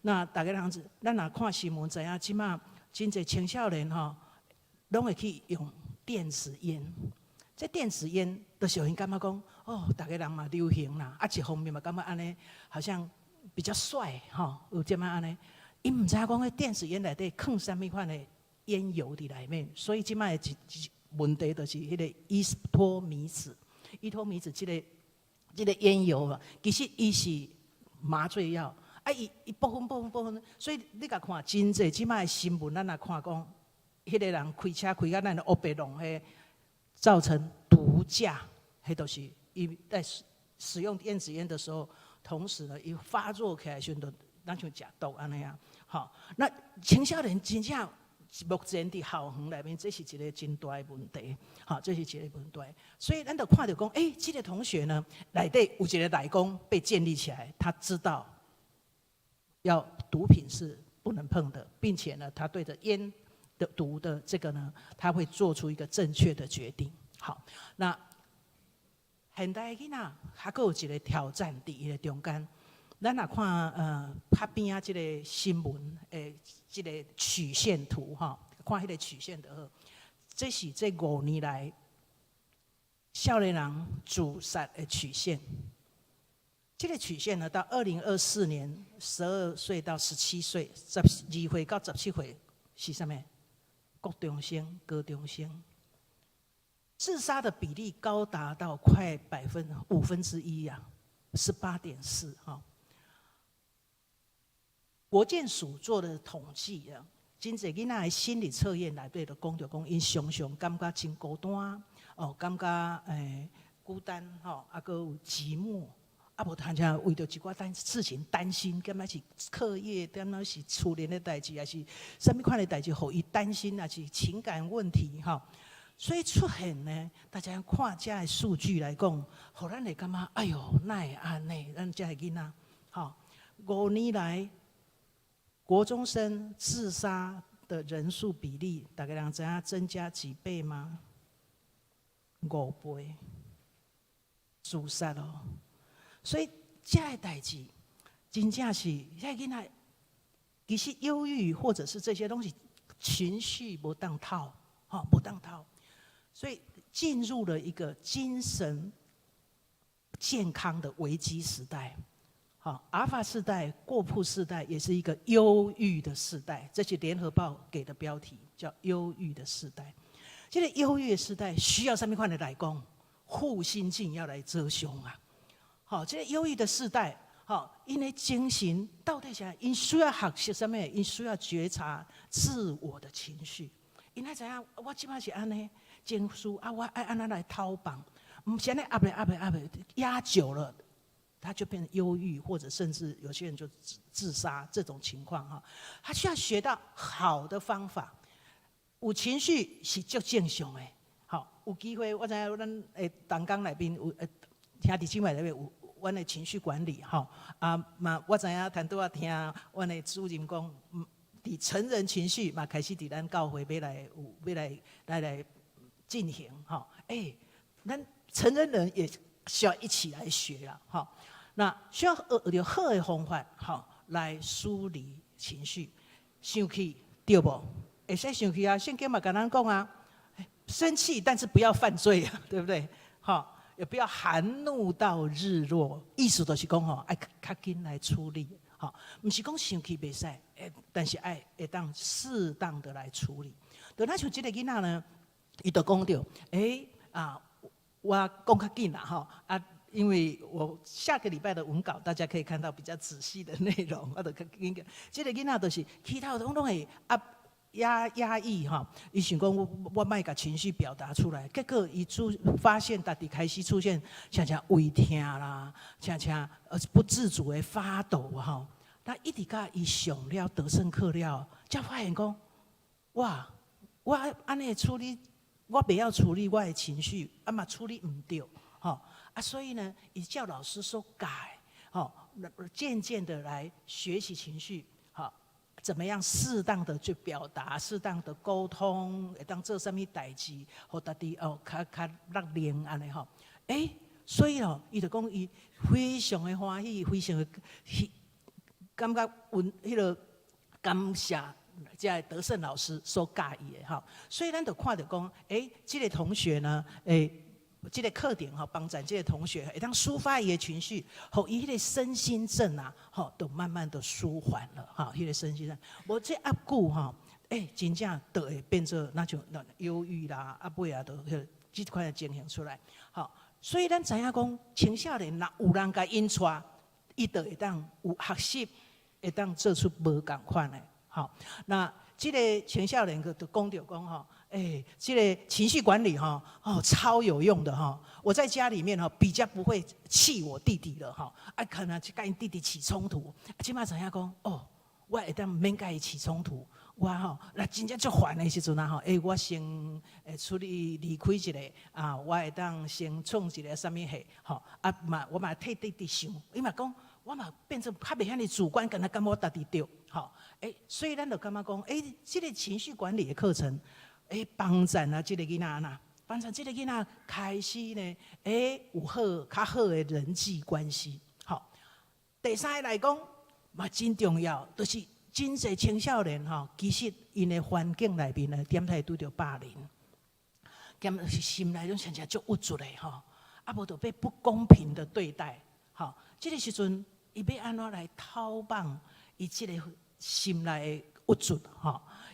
那大家人咱若看新闻知影，即马真侪青少年吼，拢会去用电子烟。这电子烟，就是因感觉讲，哦，大家人嘛流行啦，啊一方面嘛感觉安尼好像比较帅吼，有即马安尼。伊毋知影讲，迄电子烟内底放啥物款的烟油伫内面，所以即马的问题就是迄个伊托米子。伊托米子这个烟油啊，其实伊是麻醉药，伊部分，所以你甲看真济即摆的新闻，咱也看讲，迄个人开车开到咱的乌白龙迄，造成毒驾，迄都是伊在使用电子烟的时候，同时呢，伊发作起来时阵，咱像食毒安尼啊，好，那青少年真正。目前伫校园内面，这是一个真大的问题，好，这是一个问题。所以咱就看到讲，这个同学呢，内底有一个内功被建立起来，他知道要毒品是不能碰的，并且呢，他对着烟的毒的这个呢，他会做出一个正确的决定。好，那现代囡仔还佫有一个挑战伫伊的中间。咱若看拍边啊，即个新闻即个曲线图哈，看迄个曲线就好。这是这5年来少年人自杀的曲线。这个曲线呢，到2024年12岁到17岁，12岁到17岁是啥物？国中生、高中生，自杀的比例高达到快1/5呀，18.4哈。国健署做的统计啊，真侪囡仔的心理测验内底就讲着讲，因常常感觉真孤单，哦，感觉孤单吼，啊，佮有寂寞，啊，无通常为着一寡事情担心，敢若是课业，敢若是厝里的代志，还是啥物款的代志，互伊担心，还是情感问题吼。所以出现呢，大家看这的数据来讲，互咱会感觉，哎哟，哪会安尼？咱这囡仔，吼，5年来。国中生自杀的人数比例，大概人知影增加几倍吗？5倍，自杀哦。所以这个代志，真正是这囡仔其实忧郁或者是这些东西情绪无当套，无当套，所以进入了一个精神健康的危机时代。阿尔法世代、过铺世代也是一个忧郁的世代，这是联合报给的标题，叫“忧郁的世代”。这个忧郁的世代需要什么款的来讲？护心镜要来遮胸啊！好，这个忧郁的世代，好，因为精神到底是因需要学习什么？因需要觉察自我的情绪。因爱知影，我即摆是安尼情绪啊，我爱安那来逃亡，唔是安尼压压久了。他就变成忧郁，或者甚至有些人就自杀这种情况哈。他需要学到好的方法，有情绪是足正常的，好，有机会，我知影咱同工内面有兄弟姊妹内面有阮的情绪管理吼嘛，我知影谈拄仔听阮的主任讲，伫成人情绪嘛开始伫咱教会要来进行吼，咱成人人也需要一起来学啦吼，那需要有好的方法吼来梳理情绪，生气对无？会使生气啊，圣经嘛跟咱讲啊，生气但是不要犯罪啊，对不对？好，也不要含怒到日落，意思就是讲吼，爱较紧来处理，好，不是讲生气袂使，但是会当适当的来处理。就咱像这个囡仔呢，伊就讲到，我讲较紧啦吼啊。因为我下个礼拜的文稿，大家可以看到比较仔细的内容。我就这个囡仔就是其他拢会压抑哈，伊想讲我莫甲情绪表达出来，结果伊发现家己开始出现像胃痛啦，像不自主的发抖哈。那一直甲伊上了得胜课了，才发现讲哇，我安尼处理，我不要处理我的情绪，嘛处理唔对，吼。所以呢，也叫老师说改，渐渐的来学习情绪，怎么样适当的去表达，适当的沟通，当做什么代志，或家己较热恋安尼吼，所以伊就讲伊非常的欢喜，非常的感觉迄个感谢这个德胜老师所教伊的哈，所以咱就看到讲，这个同学呢，这个课程帮助这个同学会当抒发伊的情绪，互伊迄个身心症啊，都慢慢的舒缓了哈，迄个身心症，无这压久哈，真正就会变做那种忧郁啦，尾啊，都这款的情形出来，好，所以咱知影讲，青少年若有人甲引出，伊就会当有学习，会当做出无共款的，好，那这个青少年就讲到讲吼。这个情绪管理超有用的哈！我在家里面比较不会气我弟弟了哈，可能去跟弟弟起冲突，起码知影讲我会当免跟伊起冲突，我那真正足烦的时阵啊我先处理离开一个我会当先创一个什么戏我嘛替弟弟想，伊嘛讲我嘛变成较袂遐尼主观，敢若感觉我家己对，所以咱就感觉讲这个情绪管理的课程。帮助啊，这个囡仔呐，帮助这个囡仔开始呢，有较好的人际关系。好，第三个来讲，嘛真重要，就是真侪青少年其实因的环境内面呢，点会拄着霸凌，心内种常常足郁卒的无就被不公平的对待。这个时阵，伊要安怎来讨放伊这个心内的郁卒？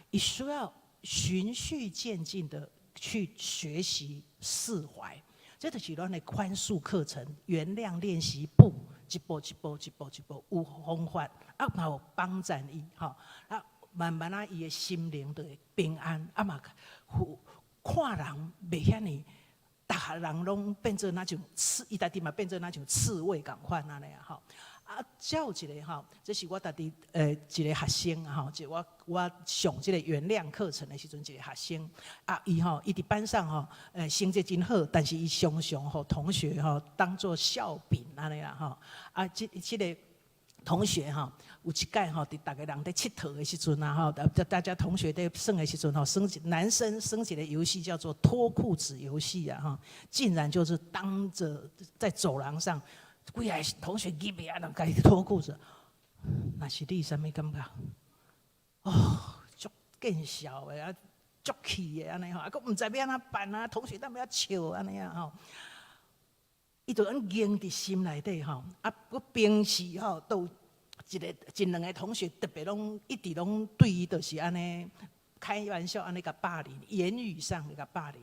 伊需要。循序渐进的去学习释怀，这就是咱的宽恕课程、原谅练习簿，一步一步有方法，嘛有帮助伊慢慢伊的心灵就会平安，嘛看人袂遐尼，逐个人拢变做那种伊家己嘛变做那种刺猬共款安尼才有一个这是我家己一个学生就我上这个原谅课程的时阵，一个学生伊伫班上成绩真好，但是伊常常同学当作笑柄安尼啦这个同学有一届伫大家人在佚佗的时阵大家同学在耍的时阵男生生一个游戏叫做脱裤子游戏竟然就是当着在走廊上。几个同学记袂啊，家己脱裤子，那是你什么感觉？足见笑的足气的安尼佫唔知要安怎办啊？同学当要笑安尼伊就硬伫心内底佫平时都一两个同学特别拢一直拢对伊就是安尼开玩笑安尼甲霸凌，言语上甲霸凌。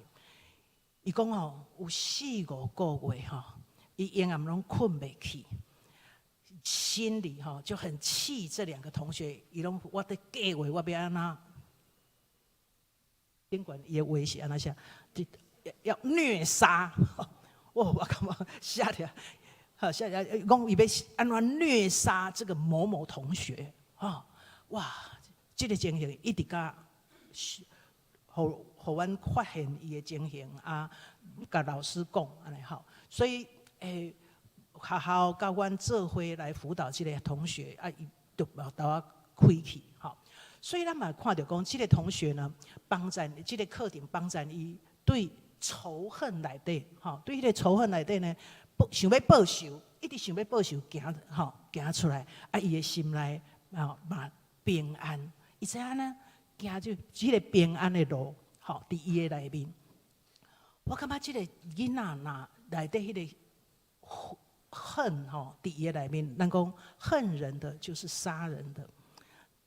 伊讲有4-5个月伊夜暗拢困袂去，心里就很气这2个同学。伊拢我在计划我要安怎，尽管伊的威胁安怎写，要虐杀。我感觉吓掉，吓掉，讲伊要安怎虐杀这个某某同学哇！这个情形一直甲互阮发现伊的情形啊，甲老师讲安尼吼。所以学校甲阮做伙来辅导即个同学啊，伊就把刀开去吼。所以咱嘛看到讲，即个同学呢，帮助即个课程帮助伊对仇恨内底，吼，对迄个仇恨内底呢，想要报仇，一直想要报仇，行出来，啊，伊的心内嘛平安，伊知影呢，行就即个平安的路，吼，伫伊的内面。我感觉即个囡仔若内底迄个恨吼，伫伊的内面，咱讲恨人的就是杀人的。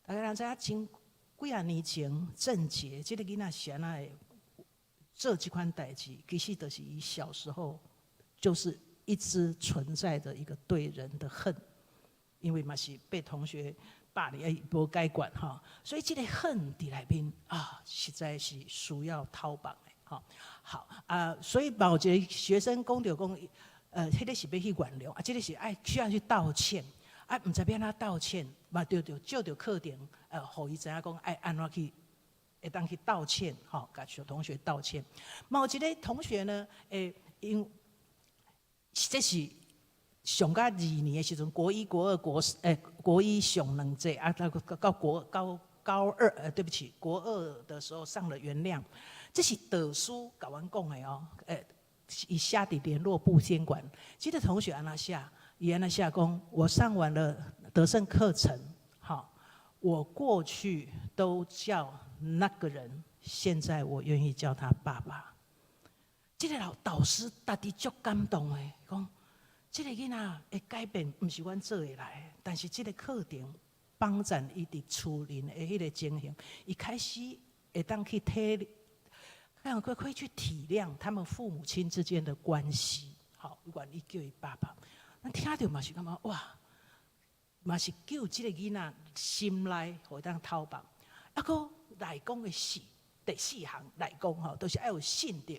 大家人知影，前几啊年前，郑捷即个囡仔是安那会做这款代志，其实就是伊小时候就是一直存在着一个对人的恨，因为嘛是被同学霸凌，无解决哈，所以这个恨伫内面啊，实在是需要讨棒的哈。好啊，所以某一个学生讲着讲，迄个是要去原谅啊，这个是需要去道歉啊，唔知要安怎道歉，嘛就照着课程，互伊知影讲爱安怎去。会当去道歉，吼，甲小同学道歉。某一个同学呢，因这是上到2年的时阵，国1、国2、国1上2届啊，到高2，对不起，国2的时候上了原谅。这是导师甲阮讲的哦，伊写伫联络部监管。这个同学安那写，伊安那写讲，我上完了德胜课程，好，我过去都叫那个人，现在我愿意叫他爸爸。这个老导师家己足感动的，讲这个囡仔会改变，不是阮做会来，但是这个课程帮助伊伫厝邻的迄个情形，伊开始会当去可以去体谅他们父母亲之间的关系。好，愿意叫伊爸爸，咱听到嘛是感觉哇，嘛是救这个囡仔心内互当讨棒，啊个。来讲的第4项来讲吼，都是要有信德。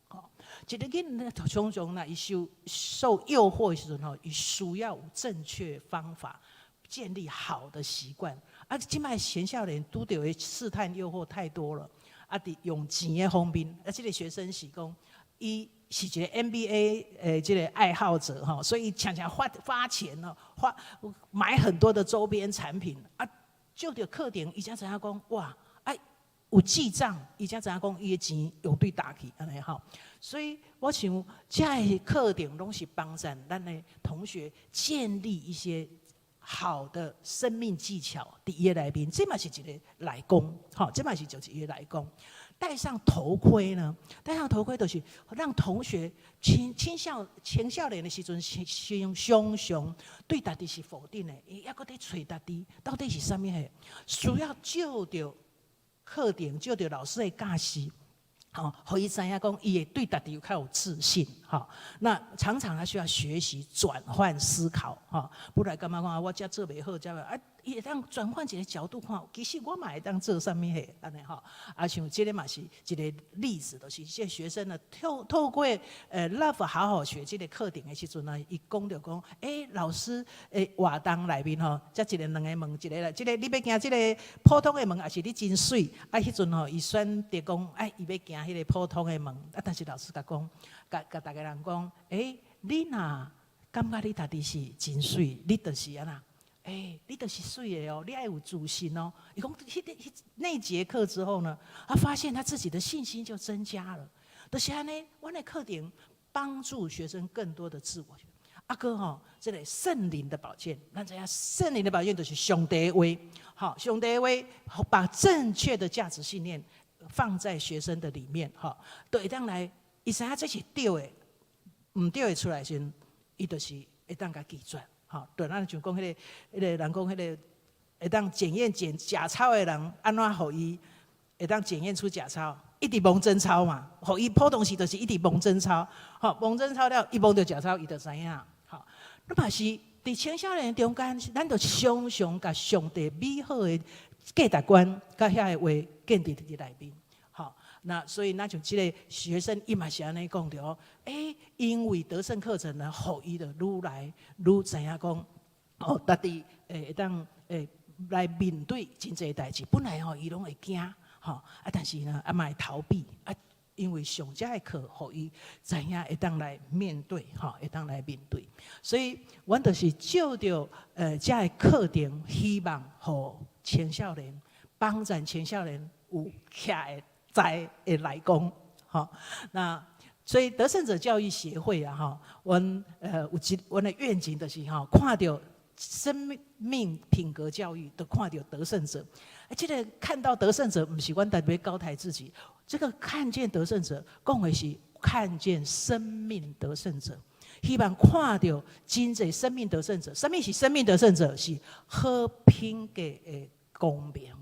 吼，一个囡仔常常呢，伊受诱惑的时阵吼，伊需要有正确方法，建立好的习惯。啊，即摆前少年拄到的试探诱惑太多了，啊，伫用钱的方面，啊，这个学生是讲，伊是一个 NBA 这个爱好者哈，所以常常花钱哦，买很多的周边产品啊，就着课程，伊才知影讲哇。有记账，伊才知影讲伊的钱用对打去安尼吼。所以我想，这个课程拢是帮助咱的同学建立一些好的生命技巧伫伊的内面。这嘛是一个来功，吼，这嘛是就是一个来功。戴上头盔呢？戴上头盔就是让同学青少年的时阵，常常对家己是否定的，伊还搁在找家己到底是啥物个，需要照着。课程就着老师的教示，好，互伊知影讲，伊会对家己较有自信，好。那常常他需要学习转换思考，哈，不然感觉讲我遮做袂好，遮啊，伊会当转换一个角度看，其实我嘛会当做啥物个，安尼吼。啊，像这个嘛是一个例子，就是这学生呢透过Love 好好学这个课程的时阵呢，伊讲着讲，老师活动内面吼，则一个两个问，一个啦，这个你要行这个普通的门，还是你真水？啊，迄阵吼，伊选择讲，伊要行迄个普通的门，啊，但是老师甲讲，甲大家人讲，你若感觉你家己是真水，你就是安那。你就是水的哦，你要有自信哦。伊讲那节课之后呢，他发现他自己的信心就增加了。就是安尼，我的课程帮助学生更多的自我。阿哥吼，这个圣灵的宝剑，咱知影圣灵的宝剑就是上帝的话，好，上帝的话，把正确的价值信念放在学生的里面，好，就会当来，伊知影这是对的，唔对的出来时，伊就是会当甲记住。好，对，咱就讲迄个人讲迄个会当检验假钞的人，安怎互伊会当检验出假钞？一直摸真钞嘛，互伊普通时就是一直摸真钞，好，摸真钞了，伊摸到假钞，伊就知影。好，那嘛是伫青少年中间，咱就常常甲上帝美好的价值观，甲遐个话建立伫内面。好，那所以那像这个学生伊嘛是安尼讲着哦，因为德胜课程呢，互伊就愈来愈知影讲，哦，家己会当来面对真侪代志，本来吼伊拢会惊，但是呢，嘛会逃避因为上这的课，互伊知影会当来面对，会当来面对。所以，阮就是照着这的课程，希望互青少年帮助青少年有徛的在的来讲，那所以得胜者教育协会啊，阮的愿景就是看到生命品格教育，都看到得胜者。这个看到得胜者，不是阮特别高抬自己。这个看见得胜者，讲的是看见生命得胜者。希望看到真侪生命得胜者。什么是生命得胜者？是好品格的公民。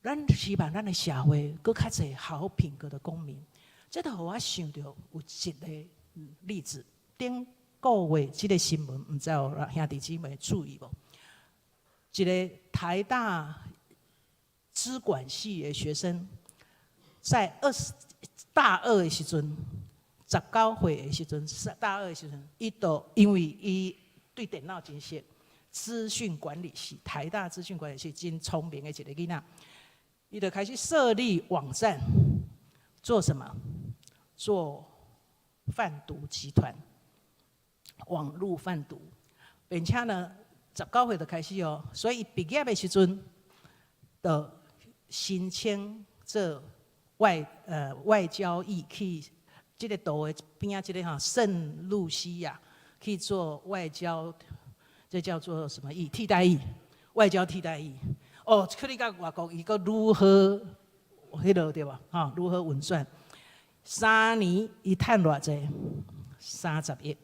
咱希望咱的社会更较侪好品格的公民。这都互我想到有一个例子。顶个月这个新闻，唔知有兄弟姊妹注意无？一个台大资管系的学生，在大二的时阵，19岁的时阵，大二的时阵，伊就因为伊对电脑真熟，资讯管理系，台大资讯管理系真聪明的一个囡仔，伊就开始设立网站，做什么？做贩毒集团，网络贩毒，并且呢，19岁就开始哦，所以毕业的时阵，就申请做外交役去这个岛的边啊，这个圣露西亚去做外交，这叫做什么役？替代役，外交替代役。哦，去你到外国，伊个如何迄落对吧？如何运转？3年伊赚偌济？30亿，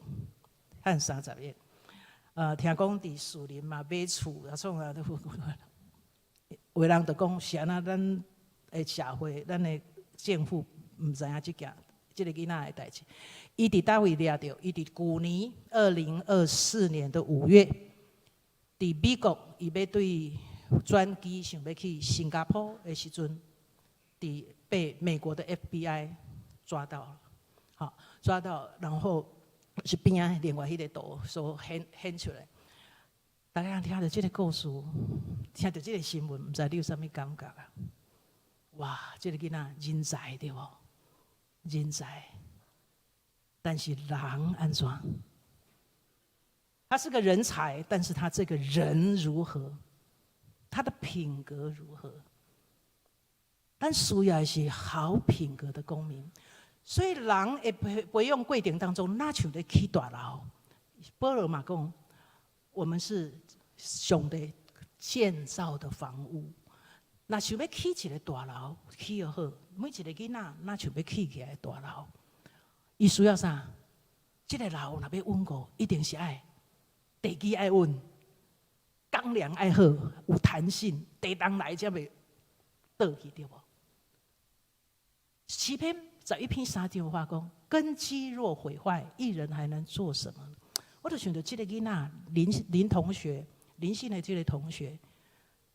赚30亿。听讲伫树林嘛买厝，啊创啊，有人就讲是安那，咱的社会，咱的政府唔知影这个囡仔的代志。伊伫倒位掠着？伊伫去年2024年的5月，伫美国，伊要对转机想要去新加坡的时阵，被美国的 FBI 抓到了，抓到，然后是边啊另外迄个图所显出来。大家听到这个故事，听到这个新闻，唔知你有啥物感觉啊？哇，这个囡仔人才对无？人才，但是人安怎？他是个人才，但是他这个人如何？他的品格如何？咱需要的是好品格的公民。所以人会培养过程当中，哪像咧起大楼？保罗嘛讲，我们是上帝建造的房屋。那想要起一个大楼，起得好，每一个囡仔哪像要起起来的大楼？伊需要啥？这个楼若要稳固，一定是爱地基爱稳，钢梁爱好，有弹性，地动来才袂倒去，对无？诗篇11篇3句话讲：根基若毁坏，一人还能做什么？我就想到这个囡仔林同学，林姓的这个同学，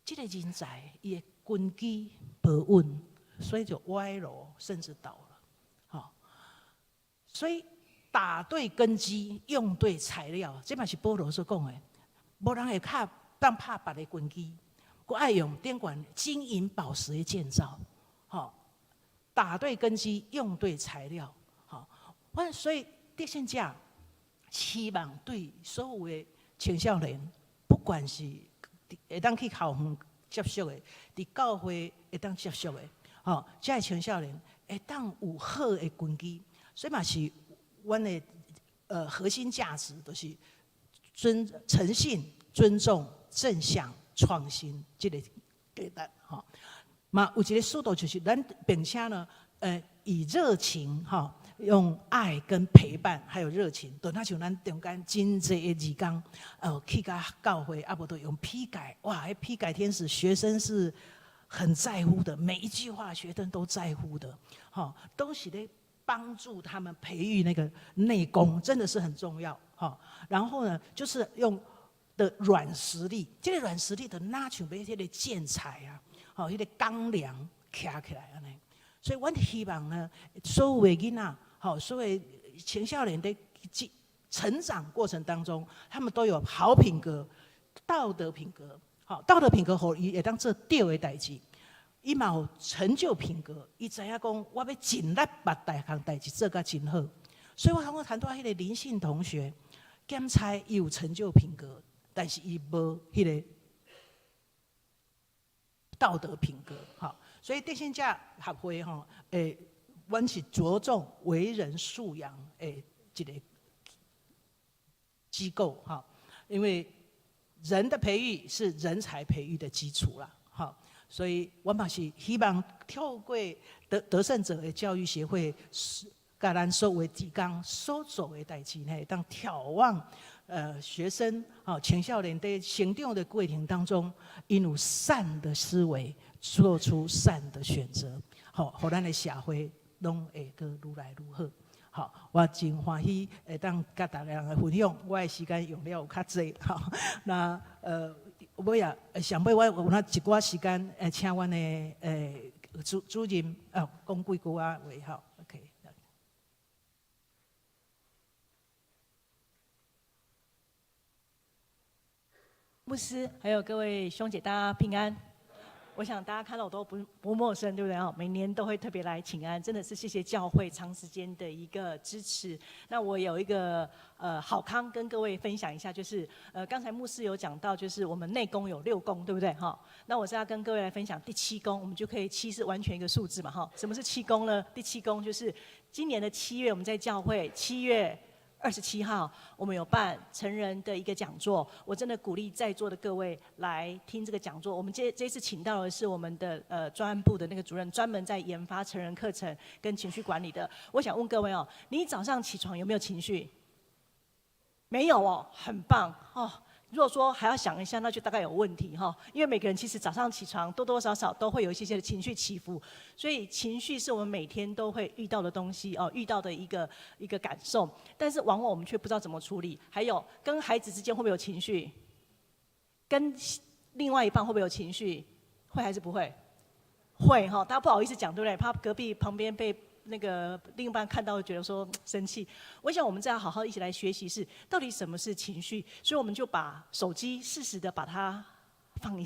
这个人才，伊的根基不稳，所以就歪楼，甚至倒了。所以打对根基，用对材料，这嘛是保罗所讲的。无人会当拍别的根基，佮爱用电管金银宝石的建造，打对根基，用对材料，所以德胜者希望对所有的青少年，不管是会当去校园接触的，伫教会会当接触的，这些青少年会当有好的根基，所以嘛是阮的核心价值，就是诚信、尊重、正向、创新这个价值，嘛有一个速度，就是咱并且呢，以热情用爱跟陪伴，还有热情，就那像咱中间真济的义工，去甲教会，无都用批改，哇，批改天使学生是很在乎的，每一句话学生都在乎的，都是咧帮助他们培育那个内功，真的是很重要，然后呢，就是用的软实力，这个软实力的哪像要迄个建材啊。迄个钢梁徛起来安尼，所以阮希望呢，所有的囡仔，所有的青少年的成长过程当中，他们都有好品格、道德品格，道德品格互伊会当做对的代志，伊嘛有成就品格，伊知影讲我要尽力把大项代志做甲真好。所以我谈到迄个林信同学，检查伊有成就品格，但是伊无迄个道德品格。好，所以德信社协会吼，阮是着重为人素养一个机构哈，因为人的培育是人才培育的基础啦。好，所以我嘛是希望透过得胜者的教育协会，甲咱所有职工所做的代志呢，当眺望学生青少年在成长的过程当中，因有善的思维，做出善的选择，好，互咱的社会拢会个愈来愈好。好，我真欢喜会当甲大家人分享，我的时间用了有较济。好，那尾啊，上尾我有那一寡时间请阮的主任讲几句话。好 ，OK。牧师，还有各位兄姐，大家平安。我想大家看到我都不陌生，对不对？每年都会特别来请安，真的是谢谢教会长时间的一个支持。那我有一个好康跟各位分享一下，就是刚才牧师有讲到，就是我们内功有6功，对不对？哈，那我是要跟各位来分享第7功，我们就可以7是完全一个数字嘛，哈。什么是7功呢？第7功就是今年的7月，我们在教会7月27号，我们有办成人的一个讲座，我真的鼓励在座的各位来听这个讲座。我们这次请到的是我们的专案部的那个主任，专门在研发成人课程跟情绪管理的。我想问各位哦，你早上起床有没有情绪？没有哦，很棒哦。如果说还要想一下，那就大概有问题哈。因为每个人其实早上起床多多少少都会有一些的情绪起伏，所以情绪是我们每天都会遇到的东西哦，遇到的一个感受。但是往往我们却不知道怎么处理。还有跟孩子之间会不会有情绪？跟另外一半会不会有情绪？会还是不会？会哈，大家不好意思讲，对不对？怕隔壁旁边被那个另一半看到觉得说生气。我想我们再要好好一起来学习是到底什么是情绪，所以我们就把手机适时的把它放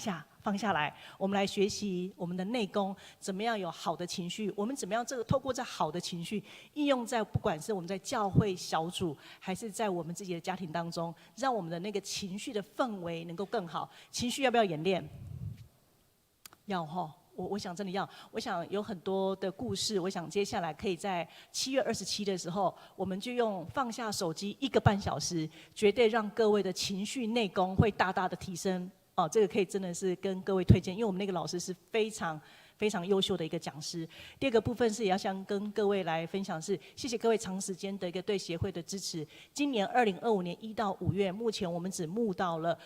下来，我们来学习我们的内功，怎么样有好的情绪，我们怎么样透过这好的情绪应用在不管是我们在教会小组，还是在我们自己的家庭当中，让我们的那个情绪的氛围能够更好。情绪要不要演练？要哈。我想真的要，我想有很多的故事，我想接下来可以在7月27的时候，我们就用放下手机1个半小时，绝对让各位的情绪内功会大大的提升。哦，这个可以真的是跟各位推荐，因为我们那个老师是非常优秀的一个讲师。第二个部分是也要想跟各位来分享是，谢谢各位长时间的一个对协会的支持。今年2025年1到5月，目前我们只募到了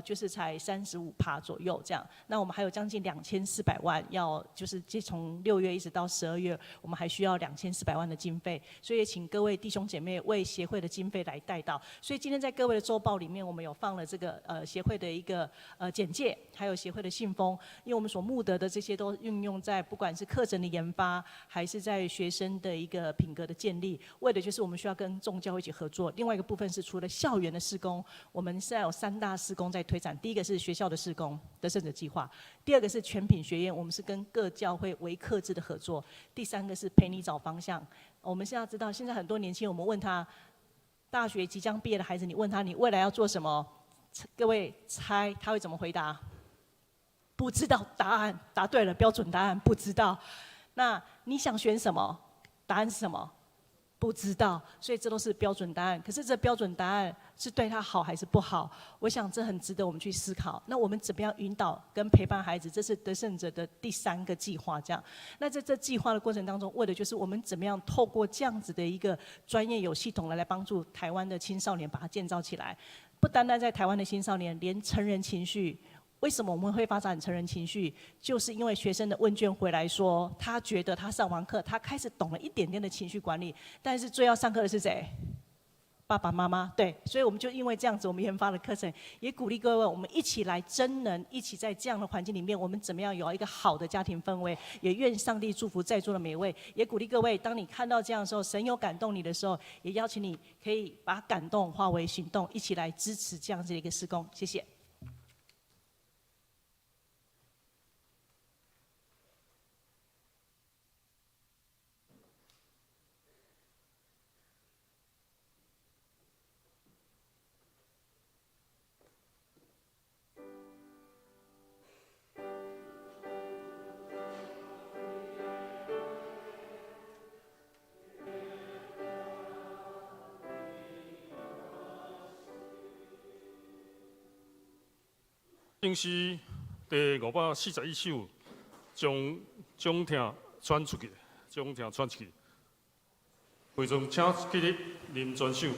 就是才35%左右这样。那我们还有将近2400万要，就是从6月一直到12月，我们还需要2400万的经费，所以也请各位弟兄姐妹为协会的经费来带到。所以今天在各位的周报里面，我们有放了这个协会的一个简介，还有协会的信封，因为我们所募得的这些都运用在不管是课程的研发，还是在学生的一个品格的建立，为的就是我们需要跟众教会一起合作。另外一个部分是除了校园的事工，我们现在有3大事工在推展。第一个是学校的事工得胜者计划，第二个是全品学院，我们是跟各教会为客制的合作，第3个是陪你找方向。我们现在知道，现在很多年轻人，我们问他大学即将毕业的孩子，你问他你未来要做什么，各位猜他会怎么回答？不知道答案，答对了，标准答案不知道。那你想选什么？答案是什么？不知道。所以这都是标准答案。可是这标准答案是对他好还是不好？我想这很值得我们去思考。那我们怎么样引导跟陪伴孩子？这是得胜者的第3个计划。这样，那在这计划的过程当中，为的就是我们怎么样透过这样子的一个专业有系统的来帮助台湾的青少年，把它建造起来。不单单在台湾的青少年，连成人情绪。为什么我们会发展成人情绪？就是因为学生的问卷回来说，他觉得他上完课，他开始懂了一点点的情绪管理，但是最要上课的是谁？爸爸妈妈。对，所以我们就因为这样子，我们研发了课程，也鼓励各位，我们一起来真能，一起在这样的环境里面，我们怎么样有一个好的家庭氛围？也愿上帝祝福在座的每位，也鼓励各位，当你看到这样的时候，神有感动你的时候，也邀请你可以把感动化为行动，一起来支持这样子的一个事工。谢谢。正是第541首，将听传出去，将听传出去。会众请起立念全首。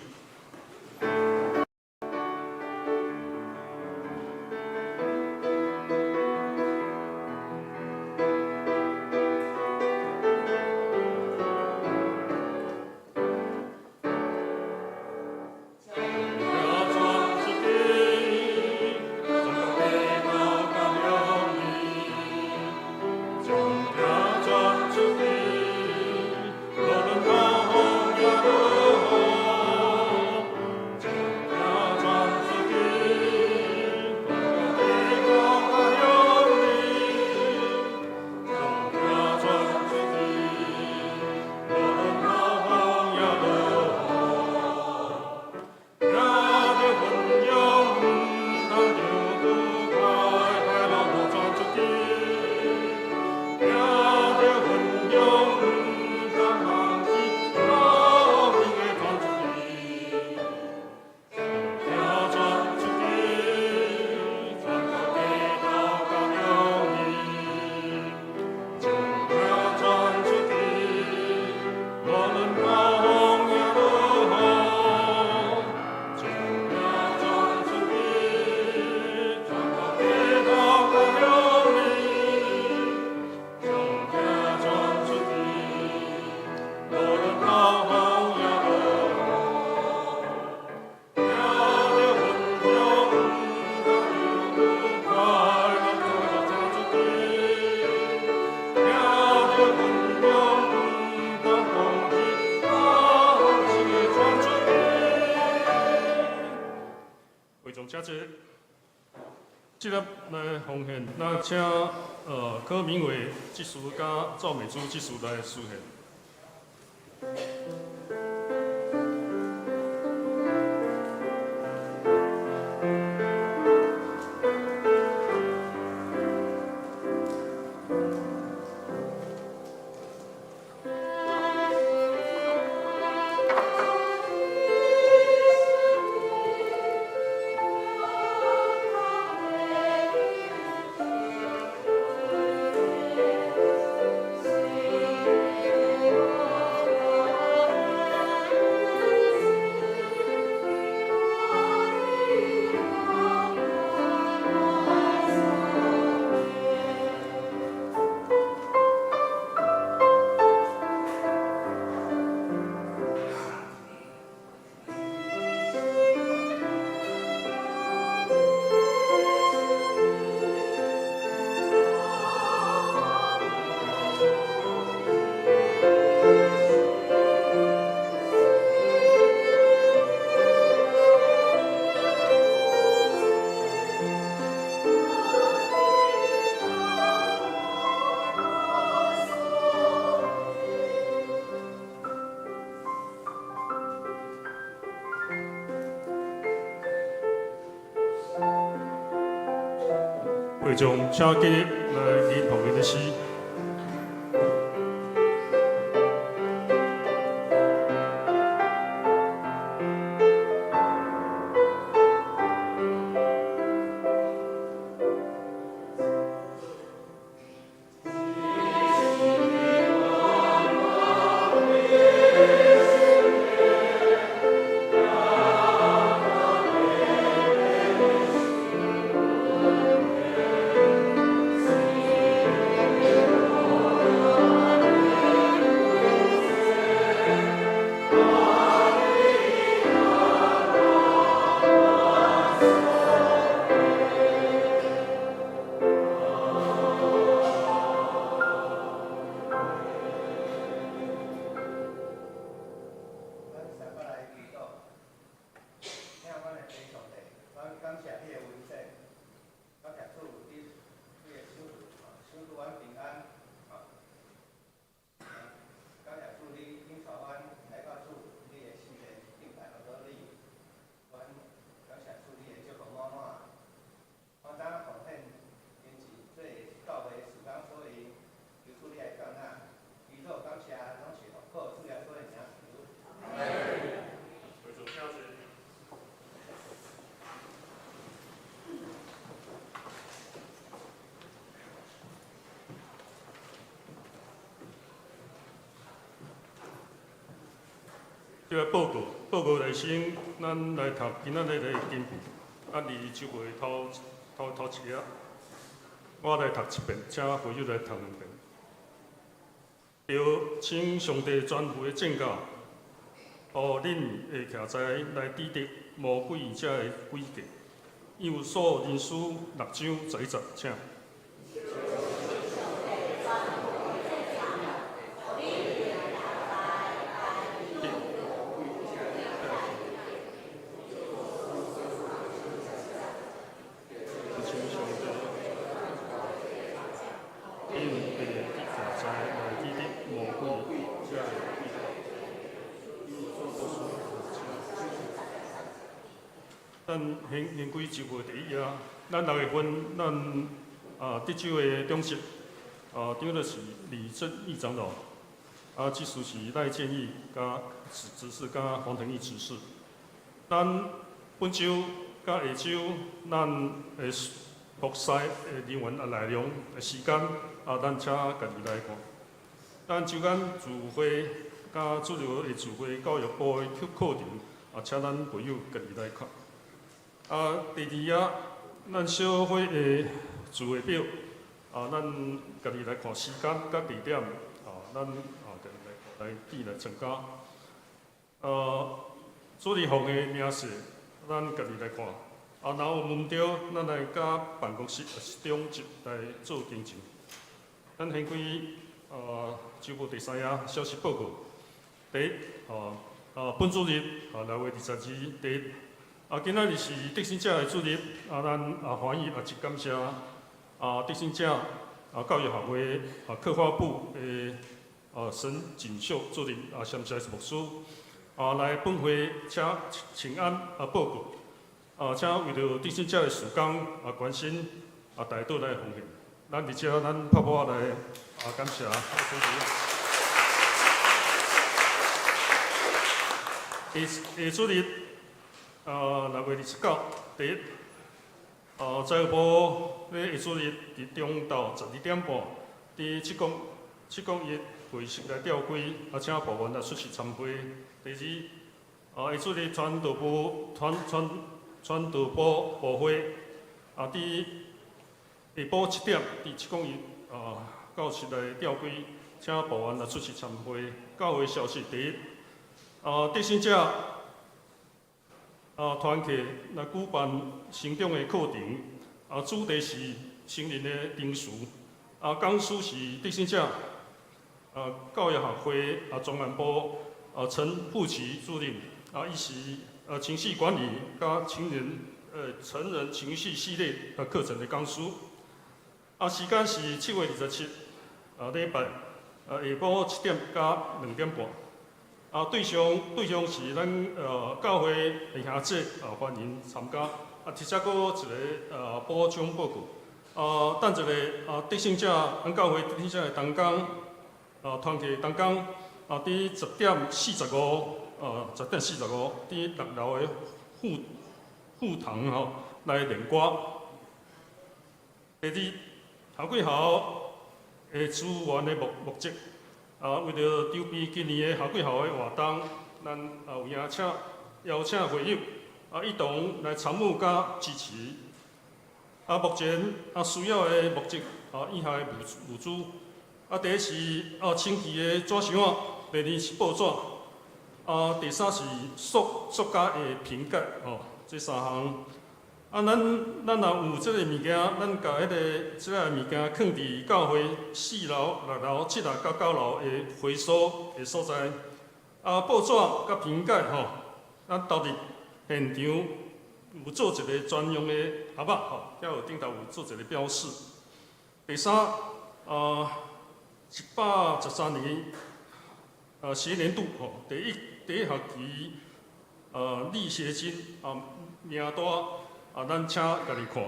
这粒来奉献，那请柯明伟技师甲赵美珠技师来书献。会众请记来念旁边的诗。即个报告内先，咱来读今仔日的经文。啊，离周会头一页，我来读一遍，请会友来读两遍。着请上帝全部的证教，互恁会徛在来抵得魔鬼者的诡计。有所人士6章11节，请。咱行规周会第一页，咱6月份咱德州的中心长就是李正义长老，技术是赖建义加执事加黄腾义执事。咱本周甲下周咱的服侍的人员内容时间咱请家己来看。咱周间聚会甲主流的聚会，教育部的课程请咱朋友家己来看。第二页，咱小会的聚会表，咱家己来看时间甲地点，咱家己来记来参加。主日学的名字，咱家己来看。若有问到，咱来甲办公室中级来做跟进。咱先开周报第3页消息报告。第一，本主日6月22日第一。今仔日是德行者的主日，咱欢喜也感谢德行者教育学会课法部的沈锦秀主任谢谢牧师来本会请安报告，请为着德行者的事工关心大都来奉献。咱伫遮咱拍拍来感谢主持。下主日。6月29第一，财务部咧下主日伫中昼12点半，伫七公一会室来召开，请部员来出席参会。第二，下主日传道部部会，伫下晡7点，伫七公一教室来召开，请部员来出席参会。教会消息第一，德行者。团契来举办成长的课程，主题是成人的定数，讲师是德行者，教育学会中南部陈富奇主任，伊是情绪管理加成人情绪系列课程的讲师，时间是7月27礼拜下晡7点加2点半。对象是咱教会的兄弟欢迎参加。提车搁一个补充报告。等一下德行者，咱教会德行者的同工团契同工伫10点4510点45伫6楼的副堂来练歌。第二，校规校的资源的目的。为着筹备今年的校规校的活动，咱有邀请会友一同来参与甲支持。目前需要的目的以下的物资，第一是清气的纸箱仔，第二是报纸，第三是塑胶的瓶盖这3项。咱若有这个物件，咱甲这个物件放伫教会4楼、6楼、7楼甲9楼的会所的所在。报纸甲瓶盖咱投入现场有做一个专用的盒仔还有顶头有做一个标示。第三，113年学年度第一学期历学经名单。咱请家己看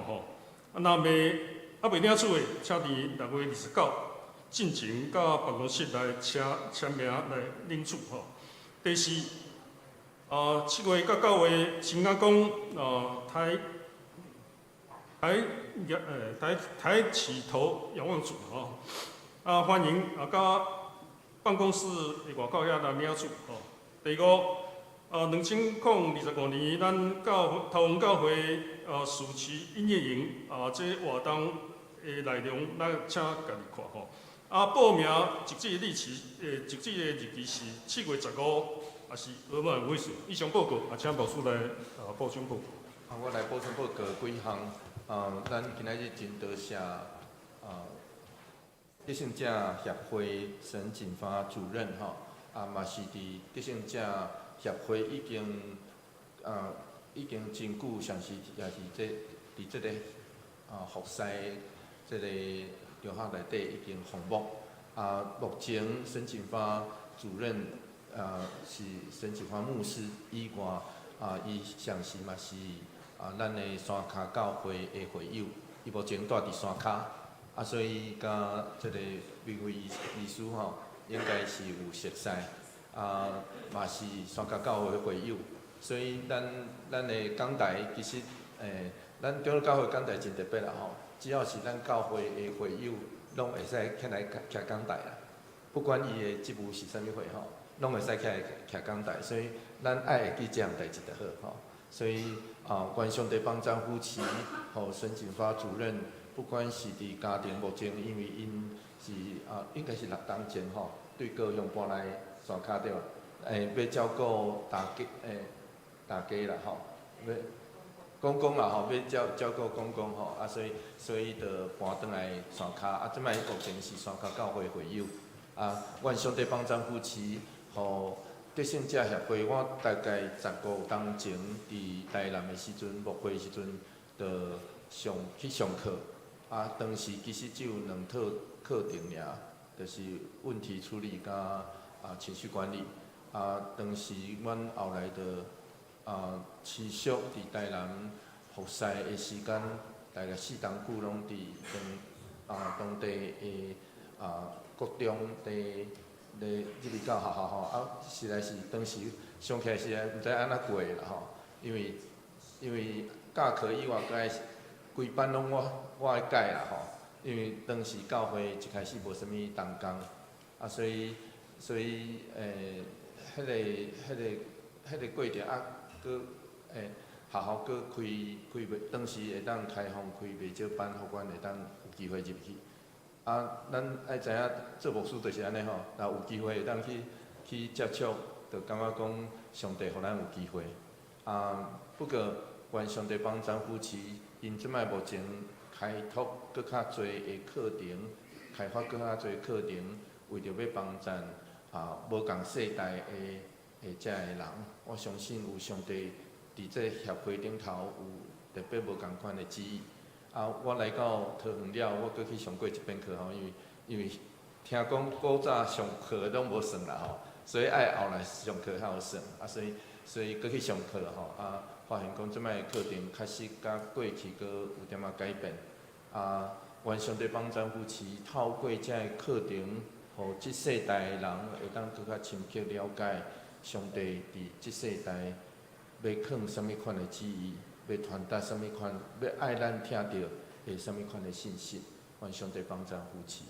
若未领取的，请伫6月29进前到办公室来签名来领取第四，7月到9月新加讲抬起头仰望主欢迎甲办公室的外口遐来领取第5， 2025年，咱桃园教会暑期音乐营这活动的内容，咱请家己看吼。报名截止日期，截止的日期是7月15，也是额满尾数。以上报告，请牧师来补充报告。我来补充报告几项。咱今仔日真多谢得胜者协会沈锦华主任吼，嘛是伫得胜者协会已经真久，像是也是伫这个服侍这个中学内底已经服务。目前沈锦华主任是沈锦华牧师以外，伊上时嘛是咱的山骹教会的会友，伊目前住伫山骹，所以甲这个每位医师吼，应该是有熟悉，嘛是山骹教会的会友，所以咱的讲台其实咱中央教会讲台真特别啦吼，只要是咱教会的会友，拢会使起来徛讲台啦，不管伊的职务是啥物货吼，拢会使起来徛讲台，所以咱爱会记这样代志就好吼，所以。愿上帝帮助夫妻，和沈锦华主任，不管是伫家庭目前，因为因是应该是6当前吼，对高雄搬来山骹对吧？要照顾大家啦吼，要公公啦吼，要照顾公公吼，所以就搬转来山骹，即摆目前是山骹教会会友，愿上帝帮助夫妻，和。得胜者协会，我大概15当前伫台南的时阵，牧会时阵，就去上课。当时其实只有2套课程尔，就是问题处理甲情绪管理。当时阮后来就持续伫台南服侍的时间，大概4当久拢伫当地的国中地。入去到学校吼，实在是当时想起来实在毋知安怎过啦吼，因为教课以外，规班拢我来教啦吼，因为当时教会一开始无啥物同工，所以迄个过程佫学校佫开袂，当时会当开放开袂少班，互阮会当有机会入去。咱爱知影做牧师就是安尼吼，若有机会会当去接触，就感觉讲上帝互咱有机会。不过愿上帝帮助夫妻，因即摆目前开拓搁较侪的课程，开发搁较侪课程，为着要帮助无共世代的遮个人，我相信有上帝伫这协会顶头有特别无共款的旨意。我来到桃园了，我搁去上过一遍课吼，因为听讲古早上课拢无算啦吼，所以爱后来上课才有算，所以搁去上课吼，发现讲即摆课程确实甲过去搁有点仔改变，愿上帝帮助夫妻透过遮个课程，互即世代的人会当搁较深刻了解上帝伫即世代要藏啥物款的旨意。要传达什么款，要爱咱听到的什么款的信息，愿上帝帮助夫妻。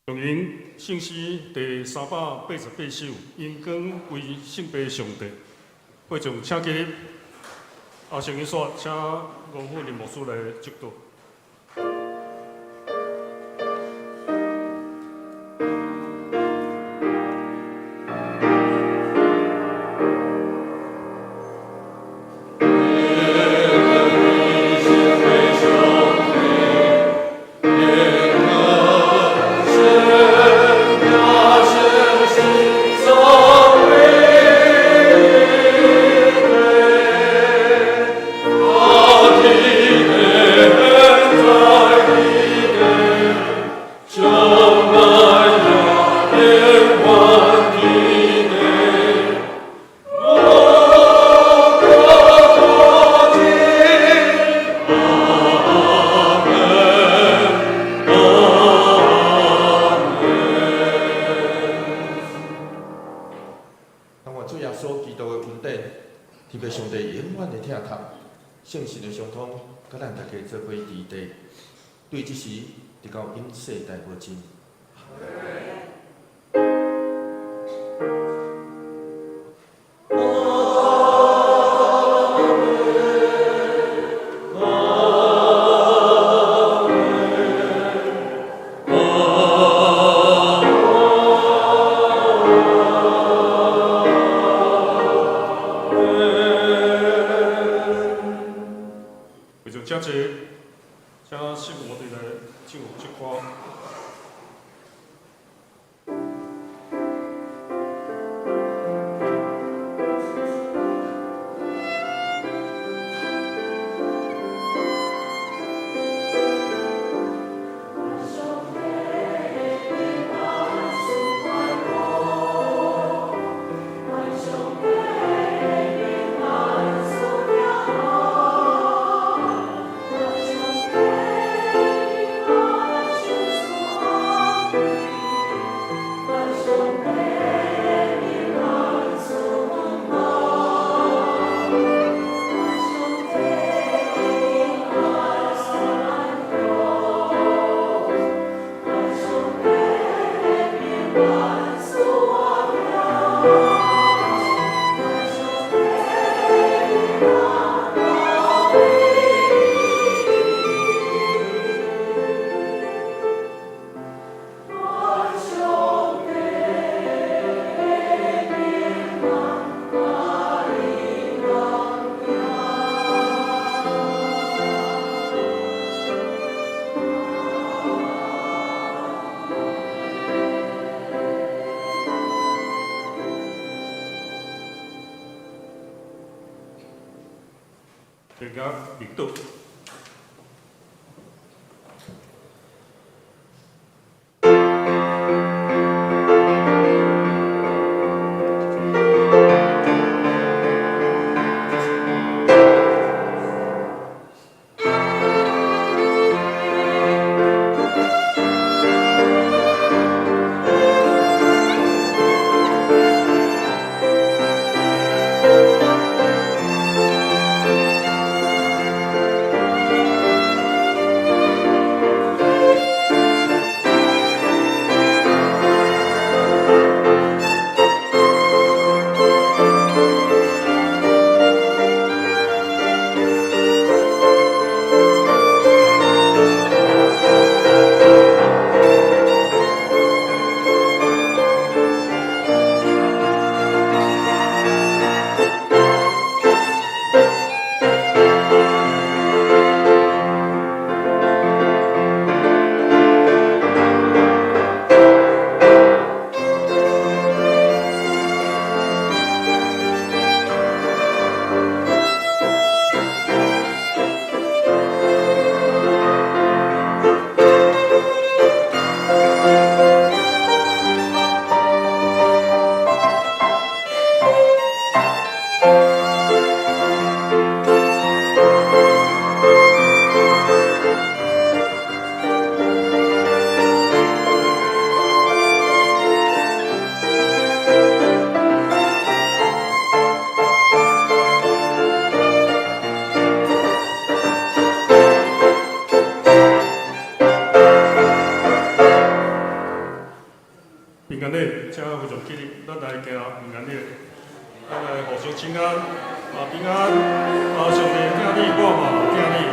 用因信息第388首，因光为圣父上帝。会长，请起上一煞，请吴富林牧师来接导。圣神的相通，甲咱大家做伙伫地，对即时直到因世代无尽。大家阅读。平安日，请非常起立，咱来行平安日，咱来互相请安，平安，上帝听你，我嘛听你。